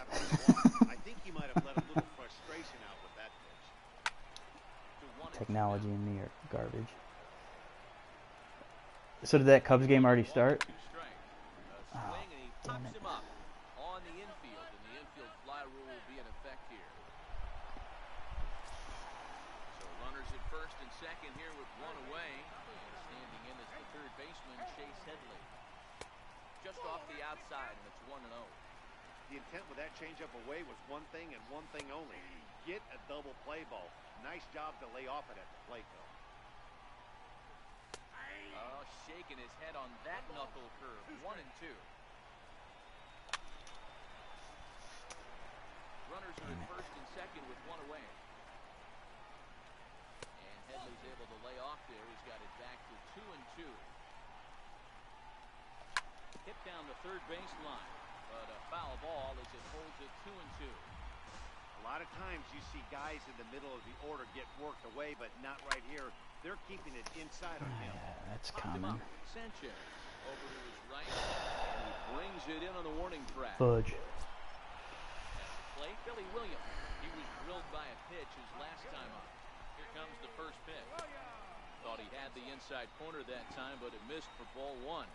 I think he might have let a little frustration out with that pitch. Technology and me are garbage. So did that Cubs game already start? Oh, damn it. On the infield, and the infield fly rule will be in effect here. So runners at first and second here with one away. And standing in is the third baseman, Chase Headley. Just off the outside, and it's 1-0. The intent with that changeup away was one thing and one thing only. Get a double play ball. Nice job to lay off it at the plate, though. Oh, shaking his head on that knuckle curve. 1-2. Runners are at first and second with one away. And Headley's able to lay off there. He's got it back to 2-2. Hit down the third baseline, but a foul ball as it holds it 2-2. A lot of times you see guys in the middle of the order get worked away, but not right here. They're keeping it inside on him. Yeah, that's common. Sanchez over to his right, and he brings it in on the warning track. Fudge. Play Billy Williams. He was drilled by a pitch his last time up. Here comes the first pitch. Thought he had the inside corner that time, but it missed for ball one.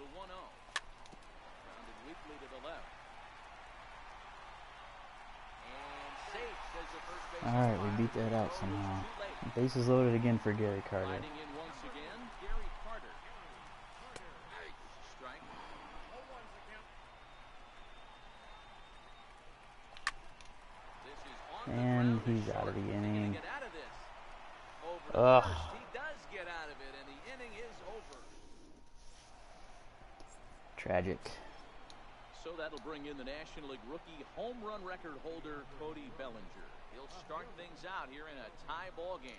The 1-0. Grounded weakly to the left. And Alright, we beat that out somehow. Bases loaded again for Gary Carter. And he's out of the inning. Ugh. Tragic. So that'll bring in the National League rookie home run record holder Cody Bellinger. He'll start things out here in a tie ball game.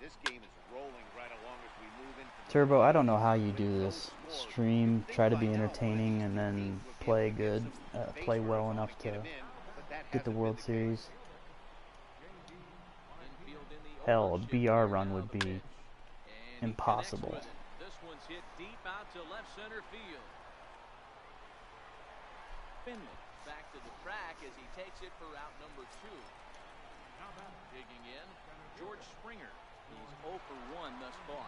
This game is rolling right along as we move into Turbo, I don't know how you do this. Stream, try to be entertaining, and then play good, play well enough to get the World Series. Hell, a BR run would be impossible. This one's hit deep out to left center field. Finley back to the track as he takes it for out number 2. Digging in, George Springer. He's 0 for 1 thus far.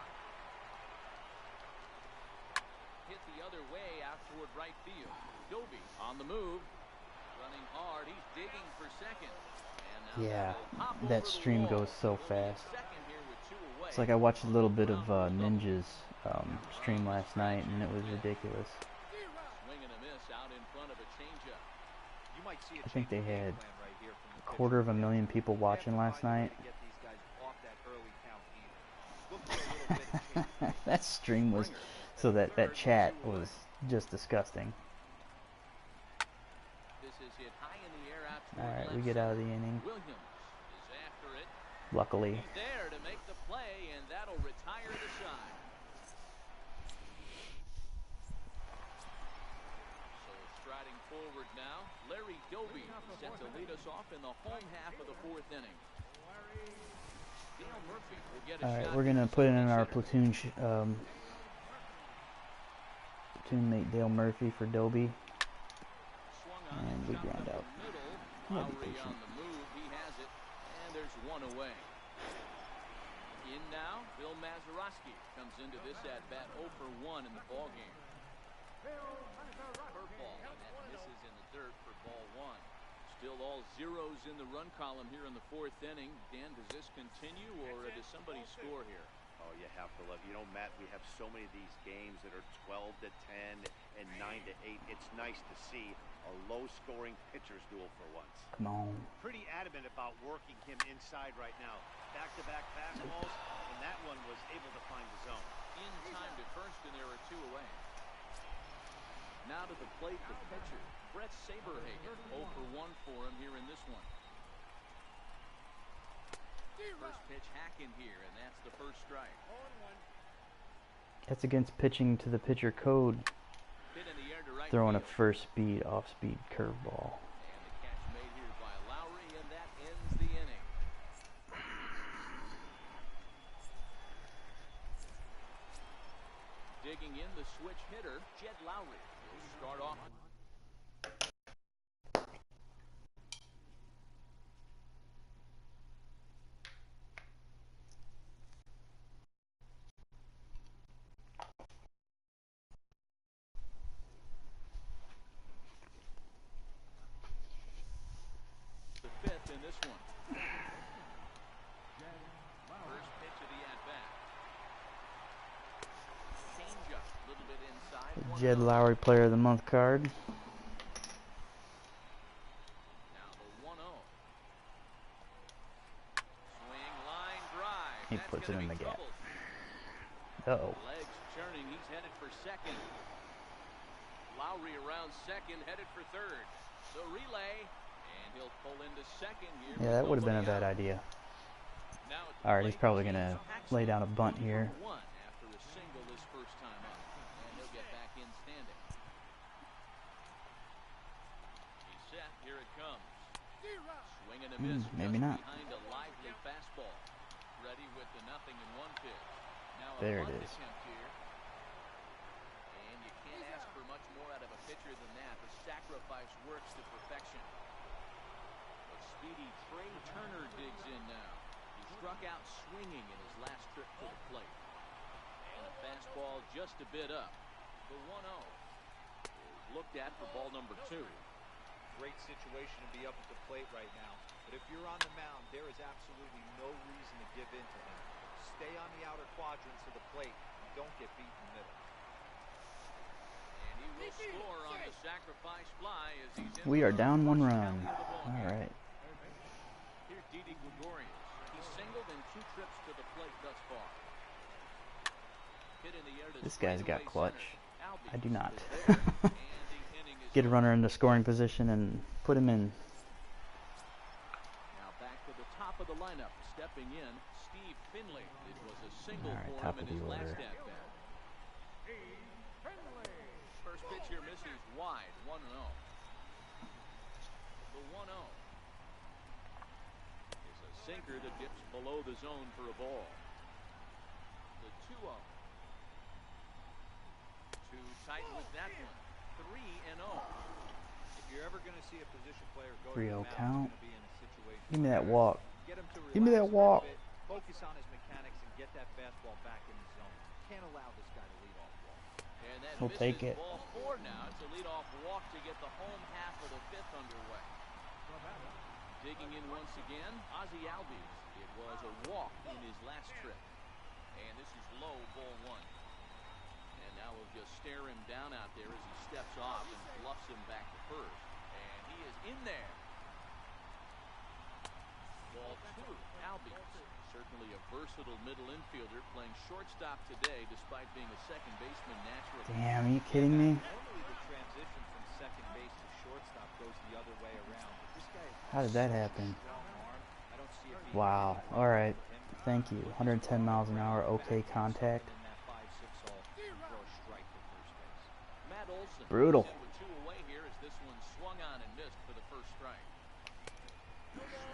Hit the other way out toward right field. Doby on the move. Running hard. He's digging for second. Yeah, that stream goes so fast. It's like I watched a little bit of Ninja's stream last night, and it was ridiculous. I think they had 250,000 people watching last night. That stream was, so that chat was just disgusting. Alright, we get out of the inning. Luckily. There to make the play, and that'll retire the side. So striding forward now, Larry Doby set to lead us off in the home half of the 4th inning. Dale Murphy will get a Alright, we're gonna put in our platoon mate Dale Murphy for Doby. And we ground out. Lowry on the move, he has it, and there's one away. In now, Bill Mazeroski comes into this at bat 0 for 1 in the ball game. Curveball, and that misses in the dirt for ball 1. Still all zeros in the run column here in the 4th inning. Dan, does this continue, or does somebody score here? Oh, you have to love. You know, Matt, we have so many of these games that are 12 to 10 and 9 to 8. It's nice to see a low-scoring pitcher's duel for once. Come on. Pretty adamant about working him inside right now. Back-to-back fastballs, and that one was able to find the zone. In time to first, and there are 2 away. Now to the plate, the pitcher, Brett Saberhagen. 0 for 1 for him here in this one. First pitch hacking here, and that's the first strike. That's against pitching to the pitcher code. Throwing a first speed, off-speed curveball. And the catch made here by Lowry, and that ends the inning. Digging in the switch hitter, Jed Lowry. He'll start off. Jed Lowry Player of the Month card. Now the 1-0. Swing, line drive. He puts it in the gap. Uh-oh. Legs churning. He's headed for second. Lowry around second, headed for third. The relay, and he'll pull into second here. Yeah, that would have been a bad idea. All right, he's probably going to lay down a bunt here. After a single this first time up, and he'll get back in standing. He's set. Here it comes. Swing and a miss. Maybe not. Behind a lively fastball. Ready with the 0-1 pitch. Now there it is. Here. And you can't ask for much more out of a pitcher than that. The sacrifice works to perfection. But speedy Trey Turner digs in now. Struck out swinging in his last trip to the plate. And a fastball just a bit up. The 1-0 is looked at for ball number 2. great situation to be up at the plate right now. But if you're on the mound, there is absolutely no reason to give in to him. Stay on the outer quadrants of the plate and don't get beat in the middle. And he will score on the sacrifice fly as he's in. We are down 1 run. All right. Here's Didi Gregorius. He's singled in 2 trips to the plate thus far. Hit in the air to This guy's got clutch. center. I do not. And the inning is Get a runner in the scoring position and put him in. now back to the top of the lineup. Stepping in, Steve Finley. It was a single All right, for top him of in the his last order. at-bat. First pitch here misses wide, 1-0. The 1-0 is a sinker that dips below the zone for a ball. The 2-0. Too tight with that one. 3-0. If you're ever going to see a position player go 3-0 to the mound, count. it's going to be in a situation. Give me that walk. Get him to Give me that relax a walk. bit, focus on his mechanics, and get that fastball back in the zone. Can't allow this guy to lead off walk. And that He'll take it. Ball 4 now. It's a leadoff walk to get the home half of the 5th underway. Digging in once again, Ozzie Albies. It was a walk in his last trip. And this is low, ball 1. And now we'll just stare him down out there as he steps off and bluffs him back to first. And he is in there. Ball 2, Albies. Certainly a versatile middle infielder playing shortstop today despite being a second baseman naturally. Damn, are you kidding me? Normally the transition from second base to shortstop goes the other way around. But this guy has How did that such a happen? strong arm. I don't see it being Wow. easy All right. for him. Thank you. 110 miles an hour. Okay contact. In that 5-6 hole, throw a strike to first base. Matt Olson. Brutal. is in with 2 away here as this one swung on and missed for the first strike.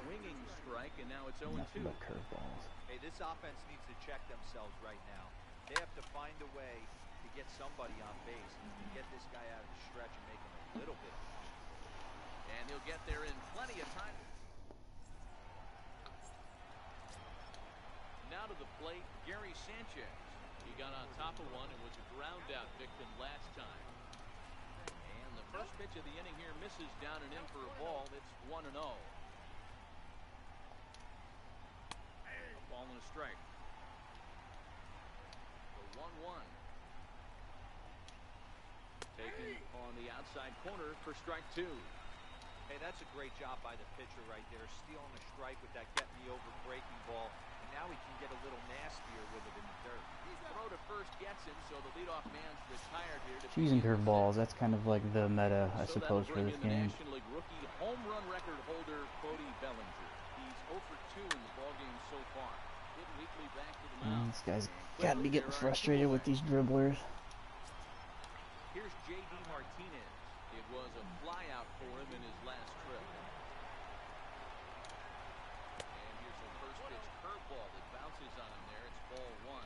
Swinging strike, and now it's 0-2. Nothing but curveballs. Hey, this offense needs to check themselves right now. They have to find a way to get somebody on base and get this guy out of the stretch and make him a little bit. And he'll get there in plenty of time. Now to the plate, Gary Sanchez. He got on top of one and was a ground out victim last time. And the first pitch of the inning here misses down and in for a ball. It's 1-0. A ball and a strike. The 1-1. Taken on the outside corner for strike 2. Hey, that's a great job by the pitcher right there, stealing a strike with that get-me-over breaking ball. And now he can get a little nastier with it in the dirt. Throw to first gets him, so the leadoff man's retired here. Choosing curveballs. That's kind of like the meta, I suppose, for this game. National League rookie home run record holder Cody Bellinger. He's 0 for 2 in the ballgame so far. Hit weekly back to the mound. This guy's got to be getting frustrated with these dribblers. Here's J.D. Martinez. It was a flyout for him in his last trip. And here's a first pitch curveball that bounces on him there. It's ball 1.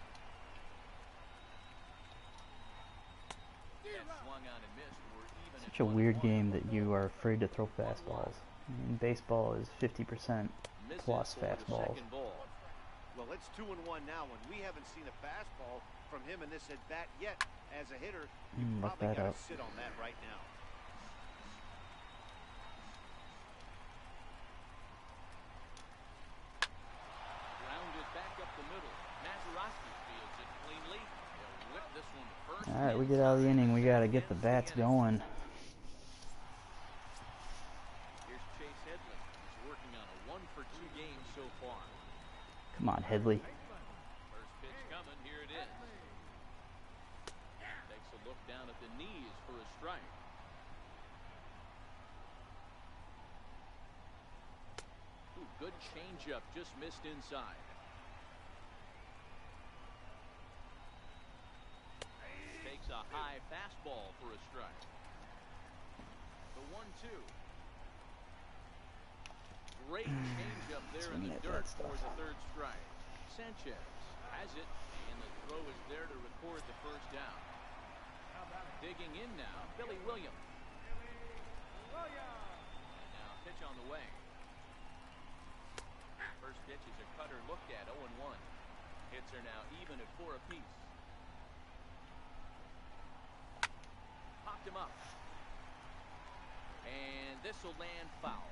That swung on and missed. We're even Such a weird game that you are afraid to throw fastballs. I mean, baseball is 50% plus fastballs. Well, it's 2-1 now, and we haven't seen a fastball from him in this at-bat yet. As a hitter, you Look probably that got up. to sit on that right now. Grounded back up the middle. Mazeroski fields it cleanly. They'll whip this one to first. All right, we get out of the inning. We got to get the bats going. Here's Chase Headley. He's working on a 1 for 2 game so far. Come on, Headley. First pitch coming. Here it is. Takes a look down at the knees for a strike. Ooh, good changeup. Just missed inside. Takes a high fastball for a strike. The 1-2. Great changeup there in the dirt for the third strike. Sanchez has it, and the throw is there to record the first down. Digging in now, Billy Williams. And now pitch on the way. First pitch is a cutter looked at, 0-1. Hits are now even at 4 apiece. Popped him up. And this will land foul.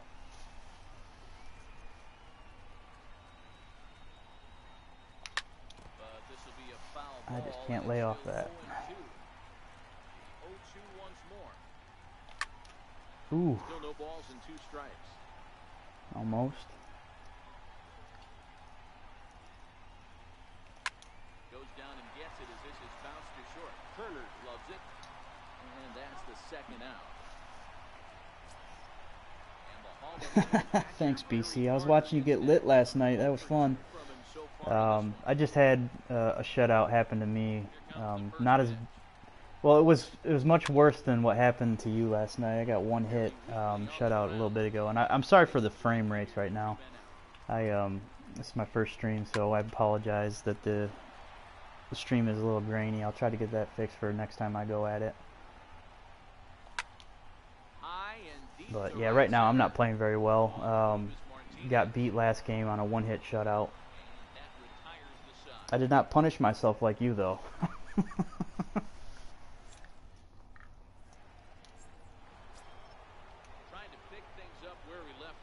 But this will be a foul ball. I just can't lay off that. 0-2 once more. Ooh. Still no balls and 2 strikes. Almost. Goes down and gets it as this is bounced to short. Turner loves it. And that's the second out. Thanks, BC. I was watching you get lit last night. That was fun. I just had a shutout happen to me. Not as well. It was much worse than what happened to you last night. I got one hit shutout a little bit ago, and I'm sorry for the frame rates right now. This is my first stream, so I apologize that the stream is a little grainy. I'll try to get that fixed for next time I go at it. But yeah, right now I'm not playing very well. Got beat last game on a one-hit shutout. I did not punish myself like you, though. Trying to pick things up where we left.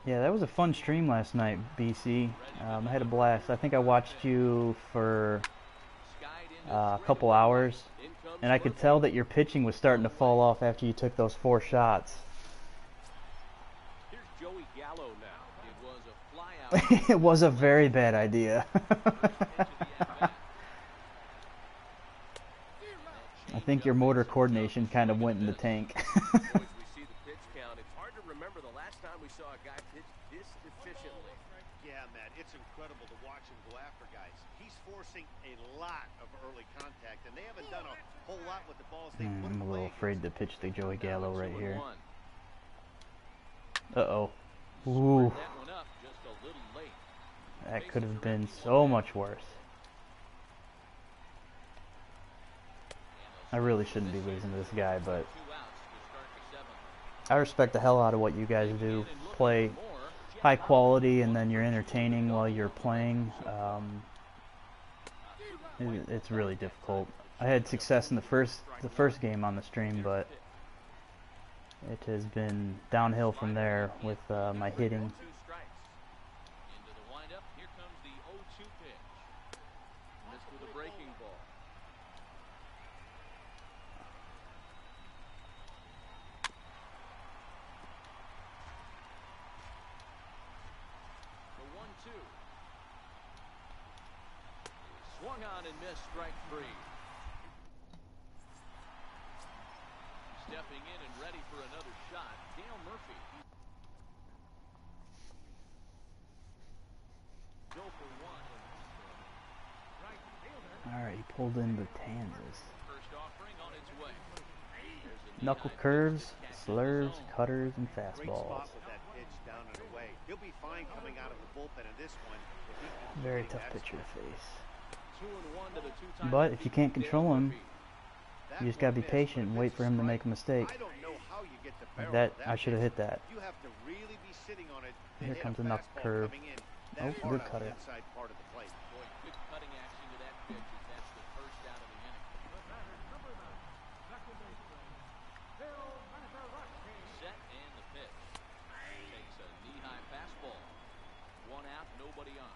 Yeah, that was a fun stream last night, BC. I had a blast. I think I watched you for a couple hours, and I could tell that your pitching was starting to fall off after you took those 4 shots. Here's Joey Gallo now. It was a flyout. It was a very bad idea. I think your motor coordination kind of went in the tank. It's incredible to watch him go after guys. He's forcing a lot of early contact, and they haven't done a whole lot with the balls they put I'm a away. little afraid to pitch the Joey Gallo right here. Uh-oh. Ooh. That could have been so much worse. I really shouldn't be losing to this guy, but I respect the hell out of what you guys do. Play high quality, and then you're entertaining while you're playing. It's really difficult. I had success in the first game on the stream, but it has been downhill from there with my hitting. Swung on and missed, strike 3. Stepping in and ready for another shot, Dale Murphy. Go for 1. Alright, he pulled in the Tanzas. First offering on its way. Knuckle curves, slurs, cutters, and fastballs. He'll be fine coming out of the bullpen in this one. Very tough pitcher to face. But if you can't control him, you just gotta be patient and wait for him to make a mistake. Like that, I should have hit that. Here comes a knuckle curve. Oh, good cutter. Set and the pitch. Takes a knee-high fastball. 1 out, nobody on.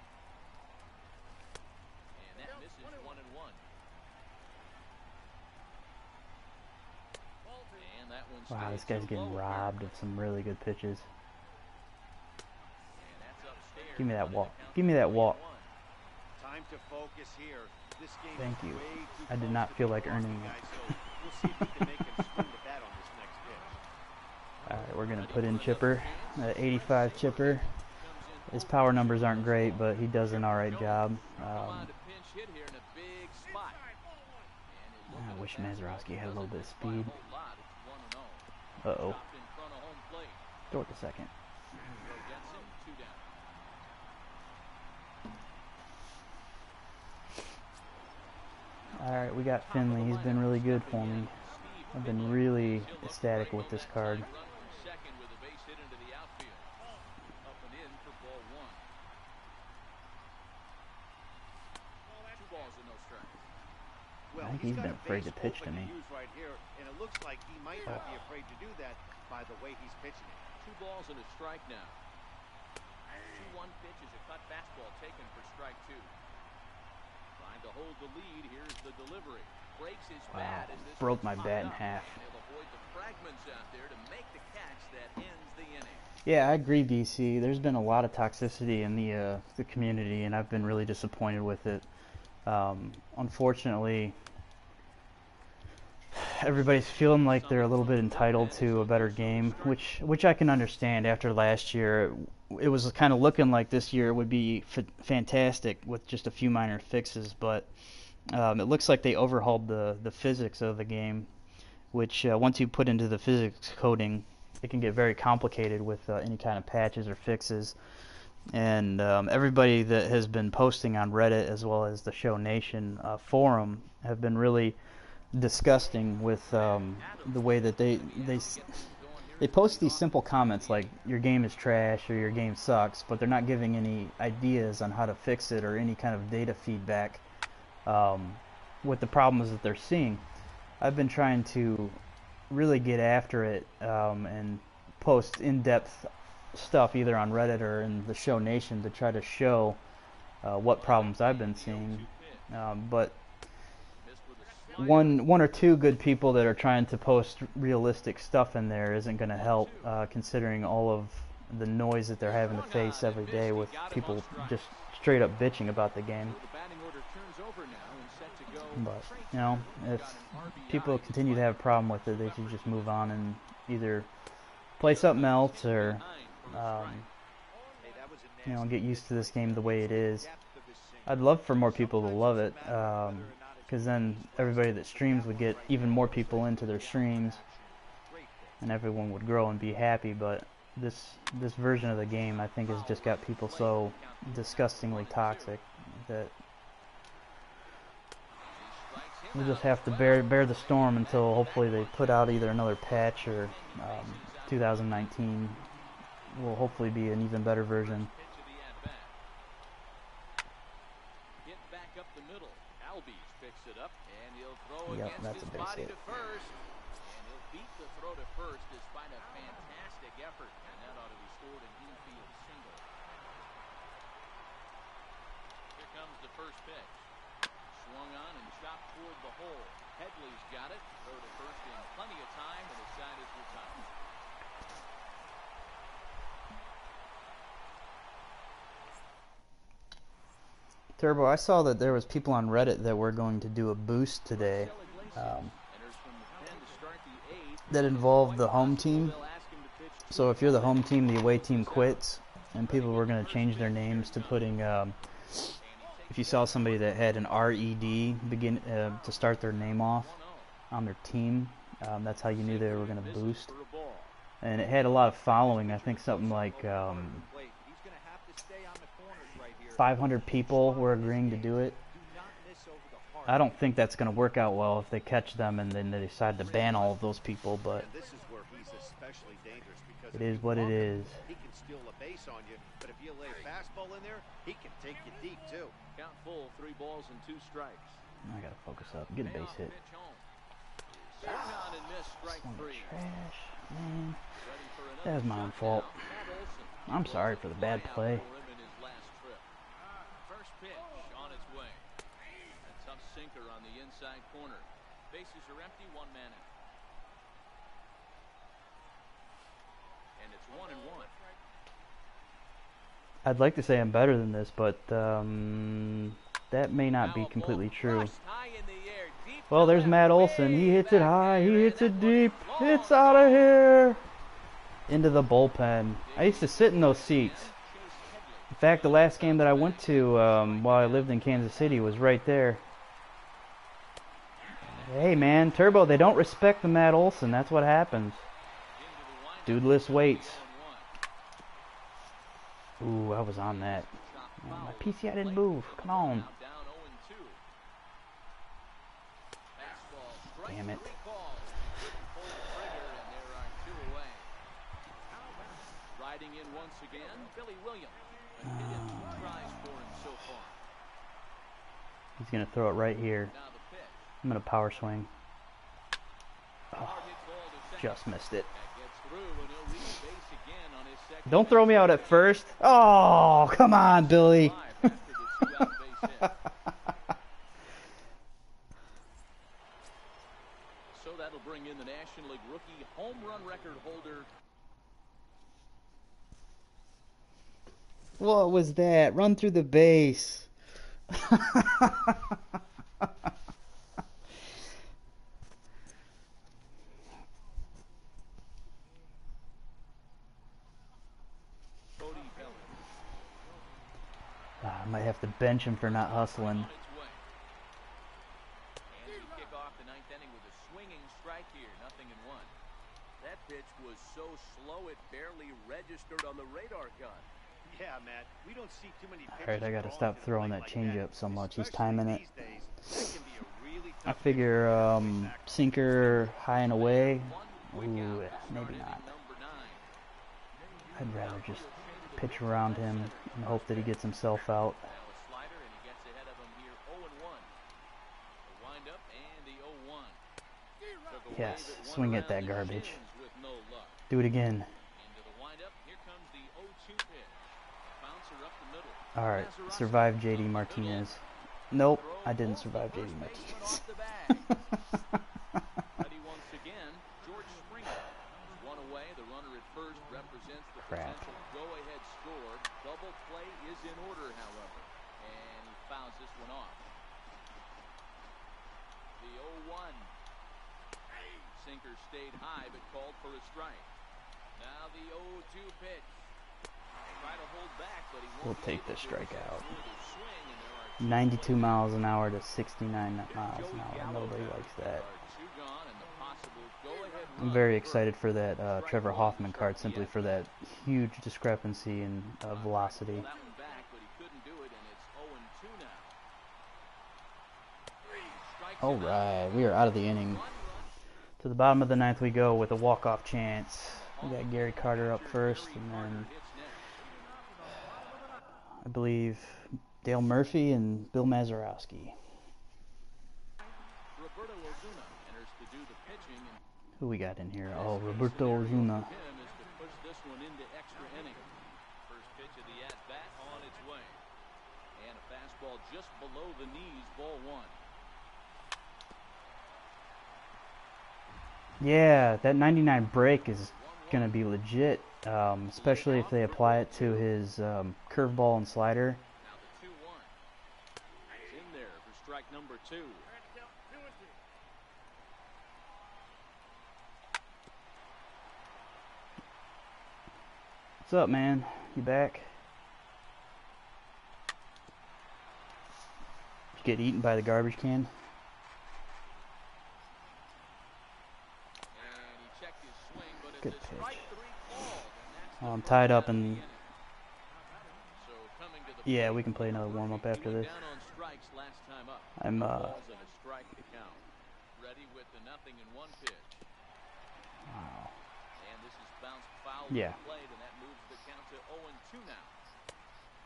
That misses 1-1. And that one wow, this guy's getting robbed of some really good pitches. Give me that walk. Give me that walk. Time to focus here. This game Thank you. I did not feel like earning it. Alright, we're going to put in Chipper. 85 Chipper. His power numbers aren't great, but he does an alright job. I wish Mazeroski had a little bit of speed. Uh-oh. Throw it to second. Alright, we got Finley. He's been really good for me. I've been really ecstatic with this card. balls and no strikes. Well, I think he's been afraid to pitch to me. Right here, and it looks like he might not be afraid to do that by the way he's pitching it. 2 balls and a strike now. 2-1 pitch is a cut fastball taken for strike 2. Trying to hold the lead. Here's the delivery. Breaks his bat as this broke my bat in half. He'll avoid the fragments out there to make the catch that ends the inning. Yeah, I agree, BC. There's been a lot of toxicity in the community, and I've been really disappointed with it. Unfortunately, everybody's feeling like they're a little bit entitled to a better game, which I can understand. After last year, it was kind of looking like this year would be fantastic with just a few minor fixes, but it looks like they overhauled the physics of the game, which once you put into the physics coding, it can get very complicated with any kind of patches or fixes. And everybody that has been posting on Reddit as well as the Show Nation forum have been really disgusting with the way that they post these simple comments like your game is trash or your game sucks, but they're not giving any ideas on how to fix it or any kind of data feedback with the problems that they're seeing. I've been trying to really get after it and post in-depth stuff either on Reddit or in the Show Nation to try to show what problems I've been seeing, but one or two good people that are trying to post realistic stuff in there isn't going to help, considering all of the noise that they're having to face every day with people just straight up bitching about the game. But, you know, if people continue to have a problem with it, they should just move on and either play something else or, you know, get used to this game the way it is. I'd love for more people to love it, because then everybody that streams would get even more people into their streams, and everyone would grow and be happy. But this version of the game, I think, has just got people so disgustingly toxic that we'll just have to bear the storm until hopefully they put out either another patch or 2019 will hopefully be an even better version. Yep, that's a base hit. And he'll beat the throw to first despite a fantastic effort, and that ought to be scored an infield single. Here comes the first pitch. Swung on and chopped toward the hole. Headley's got it. Throw to first in plenty of time, and the side is retired. Turbo, I saw that there was people on Reddit that were going to do a boost today that involved the home team. So if you're the home team, the away team quits, and people were going to change their names to putting, if you saw somebody that had an RED begin to start their name off on their team, that's how you knew they were going to boost. And it had a lot of following. I think something like 500 people were agreeing to do it. I don't think that's going to work out well if they catch them and then they decide to ban all of those people, but it is what it is. He can steal a base on you, but if you lay a fastball in there, he can take you deep too. Count full, 3 balls and 2 strikes. I gotta focus up, get a base hit. Strike 3. Trash, man. That was my own fault. I'm sorry for the bad play. First pitch on its way. A tough sinker on the inside corner. Bases are empty, 1 man out. And it's 1-1. I'd like to say I'm better than this, but that may not be completely true. Well, there's Matt Olson. He hits it high. He hits it deep. It's out of here. Into the bullpen. I used to sit in those seats. In fact, the last game that I went to while I lived in Kansas City was right there. Hey, man, Turbo, they don't respect the Matt Olson. That's what happens. Dudeless waits. Ooh, I was on that. My PCI didn't move. Come on. Damn it. Riding in once again, Billy Williams. 2 tries for him so far. He's going to throw it right here. I'm going to power swing. Oh, just missed it. Don't throw me out at first. Oh, come on, Billy. So that'll bring in the National League rookie home run record holder. What was that? Run through the base. I might have to bench him for not hustling. And we kick off the ninth inning with a swinging strike here, 0-1. That pitch was so slow it barely registered on the radar gun. Yeah, Matt, we don't see too many pitches. Alright, I gotta stop throwing that changeup so much. He's timing it. I I figure sinker high and away. Ooh, maybe not. I'd rather just pitch around him and hope that he gets himself out. Yes, swing at that garbage. Do it again. Alright, survive JD Martinez. Nope, I didn't survive JD Martinez. Crap. Go-ahead score. Double play is in order, however, and he fouls this one off. The 0-1. Sinker stayed high but called for a strike. Now the 0-2 pitch. Try to hold back, but he won't. We'll take the strikeout. 92 miles an hour to 69 miles an hour. Nobody likes that. I'm very excited for that Trevor Hoffman card, simply for that huge discrepancy in velocity. Alright, we are out of the inning. To the bottom of the ninth we go with a walk-off chance. We got Gary Carter up first, and then I believe Dale Murphy and Bill Mazeroski. Who we got in here? Oh, Roberto Ozuna. First pitch of the at-bat on its way. And a fastball just below the knees, ball one. Yeah, that 99 break is going to be legit, especially if they apply it to his curveball and slider. Now the 2-1. It's in there for strike number 2. What's up, man? You back? Did you get eaten by the garbage can? Good pitch. Oh, I'm tied up, and yeah, we can play another warm-up after this. I'm wow. Yeah.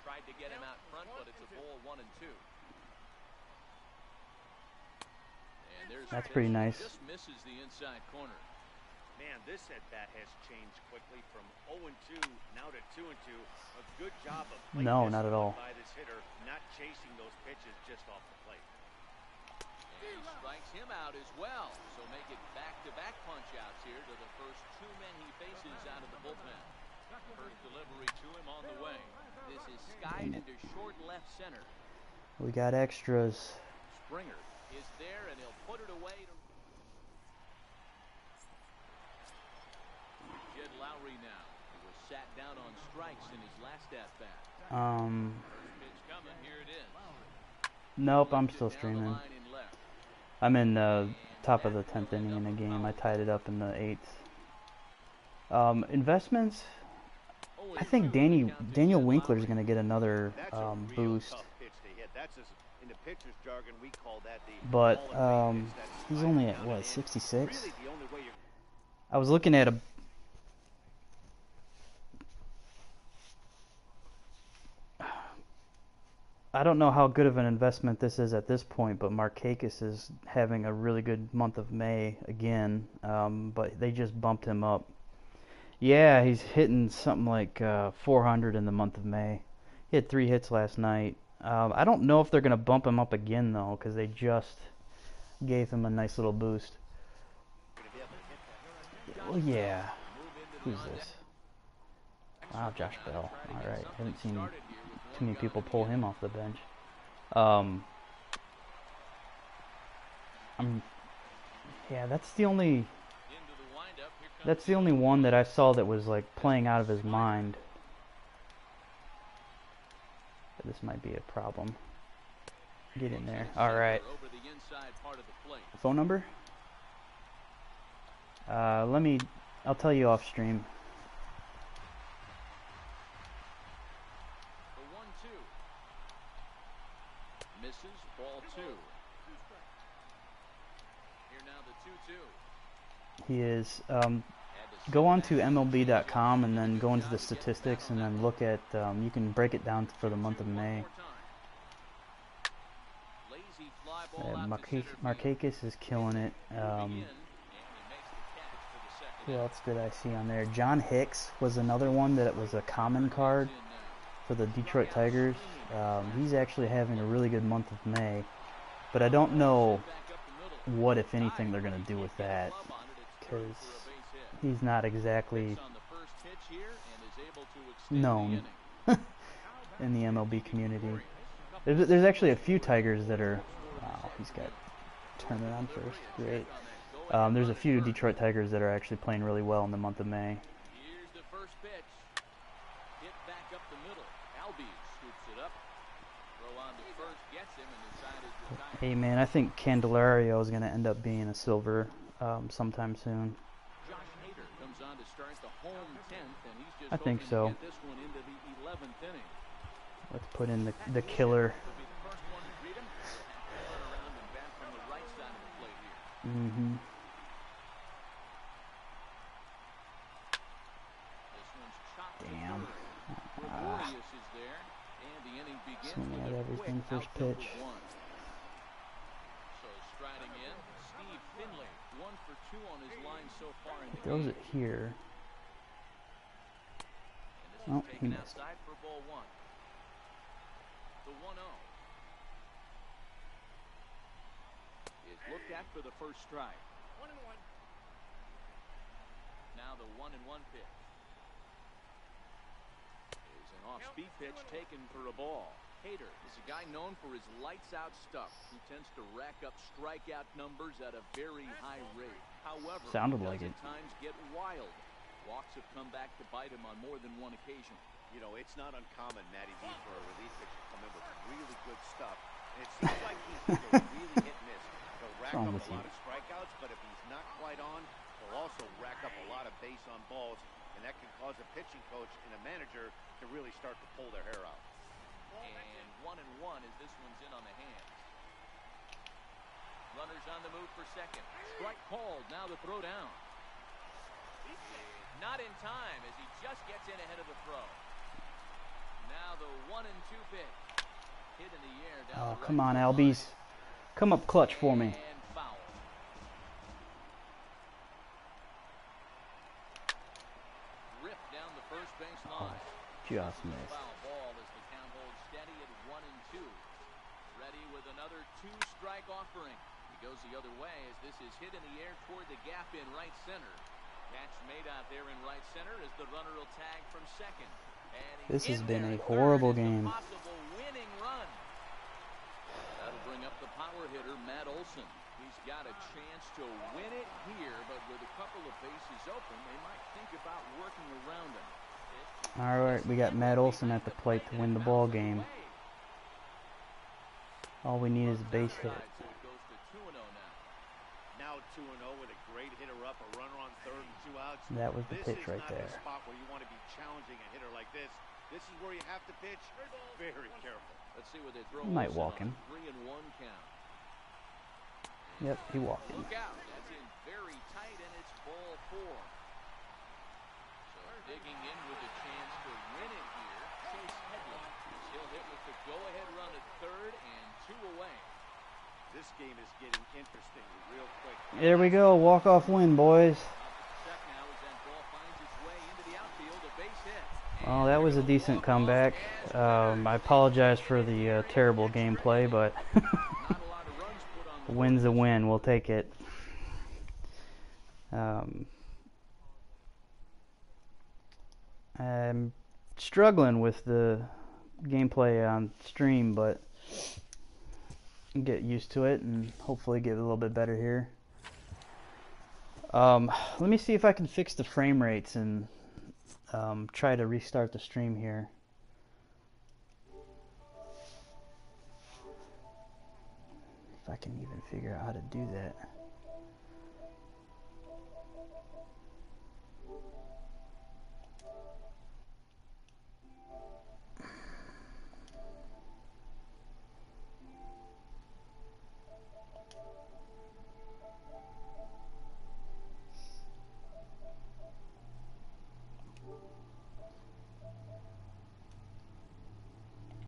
Tried to get him out front, but it's a ball 1-2. That's pretty nice. Just misses the inside corner. Man, this at-bat has changed quickly from 0-2 now to 2-2. A good job of no, not at all. By this hitter, not chasing those pitches just off the plate. And he strikes him out as well. So make it back-to-back punch-outs here to the first two men he faces out of the bullpen. First delivery to him on the way. This is skied into short left center. We got extras. Springer is there, and he'll put it away. Jed Lowry now, who was sat down on strikes in his last at-bat. First pitch coming, here it is. Nope, I'm still streaming. I'm in the top of the 10th inning in the game. I tied it up in the 8th. Investments, I think Daniel Winkler's going to get another boost. But he's only at, what, 66? I was looking at a... I don't know how good of an investment this is at this point, but Markakis is having a really good month of May again, but they just bumped him up. Yeah, he's hitting something like 400 in the month of May. He had 3 hits last night. I don't know if they're going to bump him up again, though, because they just gave him a nice little boost. Oh, yeah. Who's this? Wow, Josh Bell. All right. Haven't seen too many people pull him off the bench. Yeah, that's the only one that I saw that was like playing out of his mind. This might be a problem. Get in there. All right. Phone number? I'll tell you off stream. Misses, ball 2. Here now the 2-2. He is. Go on to MLB.com and then go into the statistics and then look at. You can break it down for the month of May. Markakis is killing it. Who else did I see on there? John Hicks was another one that was a common card for the Detroit Tigers. He's actually having a really good month of May, but I don't know what, if anything, they're going to do with that, because he's not exactly known in the MLB community. There's actually a few Tigers that are... Wow, he's got... Turn it on first. Great. There's a few Detroit Tigers that are actually playing really well in the month of May. Here's the first pitch. Hit back up the middle. Albies scoops it up. Throw on to first, gets him, and the side is retired. Hey man, I think Candelario is going to end up being a silver sometime soon. Josh Hader comes on to start the home 10th, and he's just I think so. get this one into the 11th inning. Let's put in the killer. Mm-hmm. Damn. Swing at everything first pitch. So striding in, Steve Finley, 1 for 2 on his line so far in the Throws game. it here. And this is he taken missed. outside for ball 1. The 1-0 is looked at for the first strike. 1-1. Now the 1-1 pitch is an off-speed pitch taken for a ball. Hader is a guy known for his lights-out stuff, who tends to rack up strikeout numbers at a very high rate. However, sounded like it. At times get wild. Walks have come back to bite him on more than one occasion. You know, it's not uncommon, Matty D, for a relief pitcher to come in with really good stuff. And it seems like he's really hit and miss. He'll rack up a lot of strikeouts, but if he's not quite on, he'll also rack up a lot of base on balls, and that can cause a pitching coach and a manager to really start to pull their hair out. And 1-1 as this one's in on the hands. Runners on the move for second. Strike called. Now the throw down. Not in time as he just gets in ahead of the throw. Now the 1-2 pitch. Hit in the air down Oh, the come right on, Albies. Come up clutch for me. and foul. Ripped down the first base line. Just missed. Foul ball as the count holds steady at 1-2. Ready with another 2-strike offering. He goes the other way as this is hit in the air toward the gap in right center. Catch made out there in right center as the runner will tag from second. And This has been a third horrible is the game. possible winning run. That'll bring up the power hitter, Matt Olson. He's got a chance to win it here, but with a couple of bases open, they might think about working around him. All right, we got Matt Olson at the plate to win the ball game. All we need is a base hit. Now 2-0 with a great hitter up, a runner on third and 2 outs. That was the pitch right there. This is not the spot where you want to be challenging a hitter like this. This is where you have to pitch very careful. Let's see what they throw. He might walk him. 3-1 count. Yep, he walked him. Look out. That's in very tight, and it's ball 4. So digging in with a chance to win it here, Chase Headley. He'll hit with the go-ahead run at There we go, walk-off win, boys. Well, that was a decent comeback. I apologize for the terrible gameplay, but a win's a win. We'll take it. I'm struggling with the gameplay on stream, but get used to it and hopefully get a little bit better here. Let me see if I can fix the frame rates and try to restart the stream here. If I can even figure out how to do that.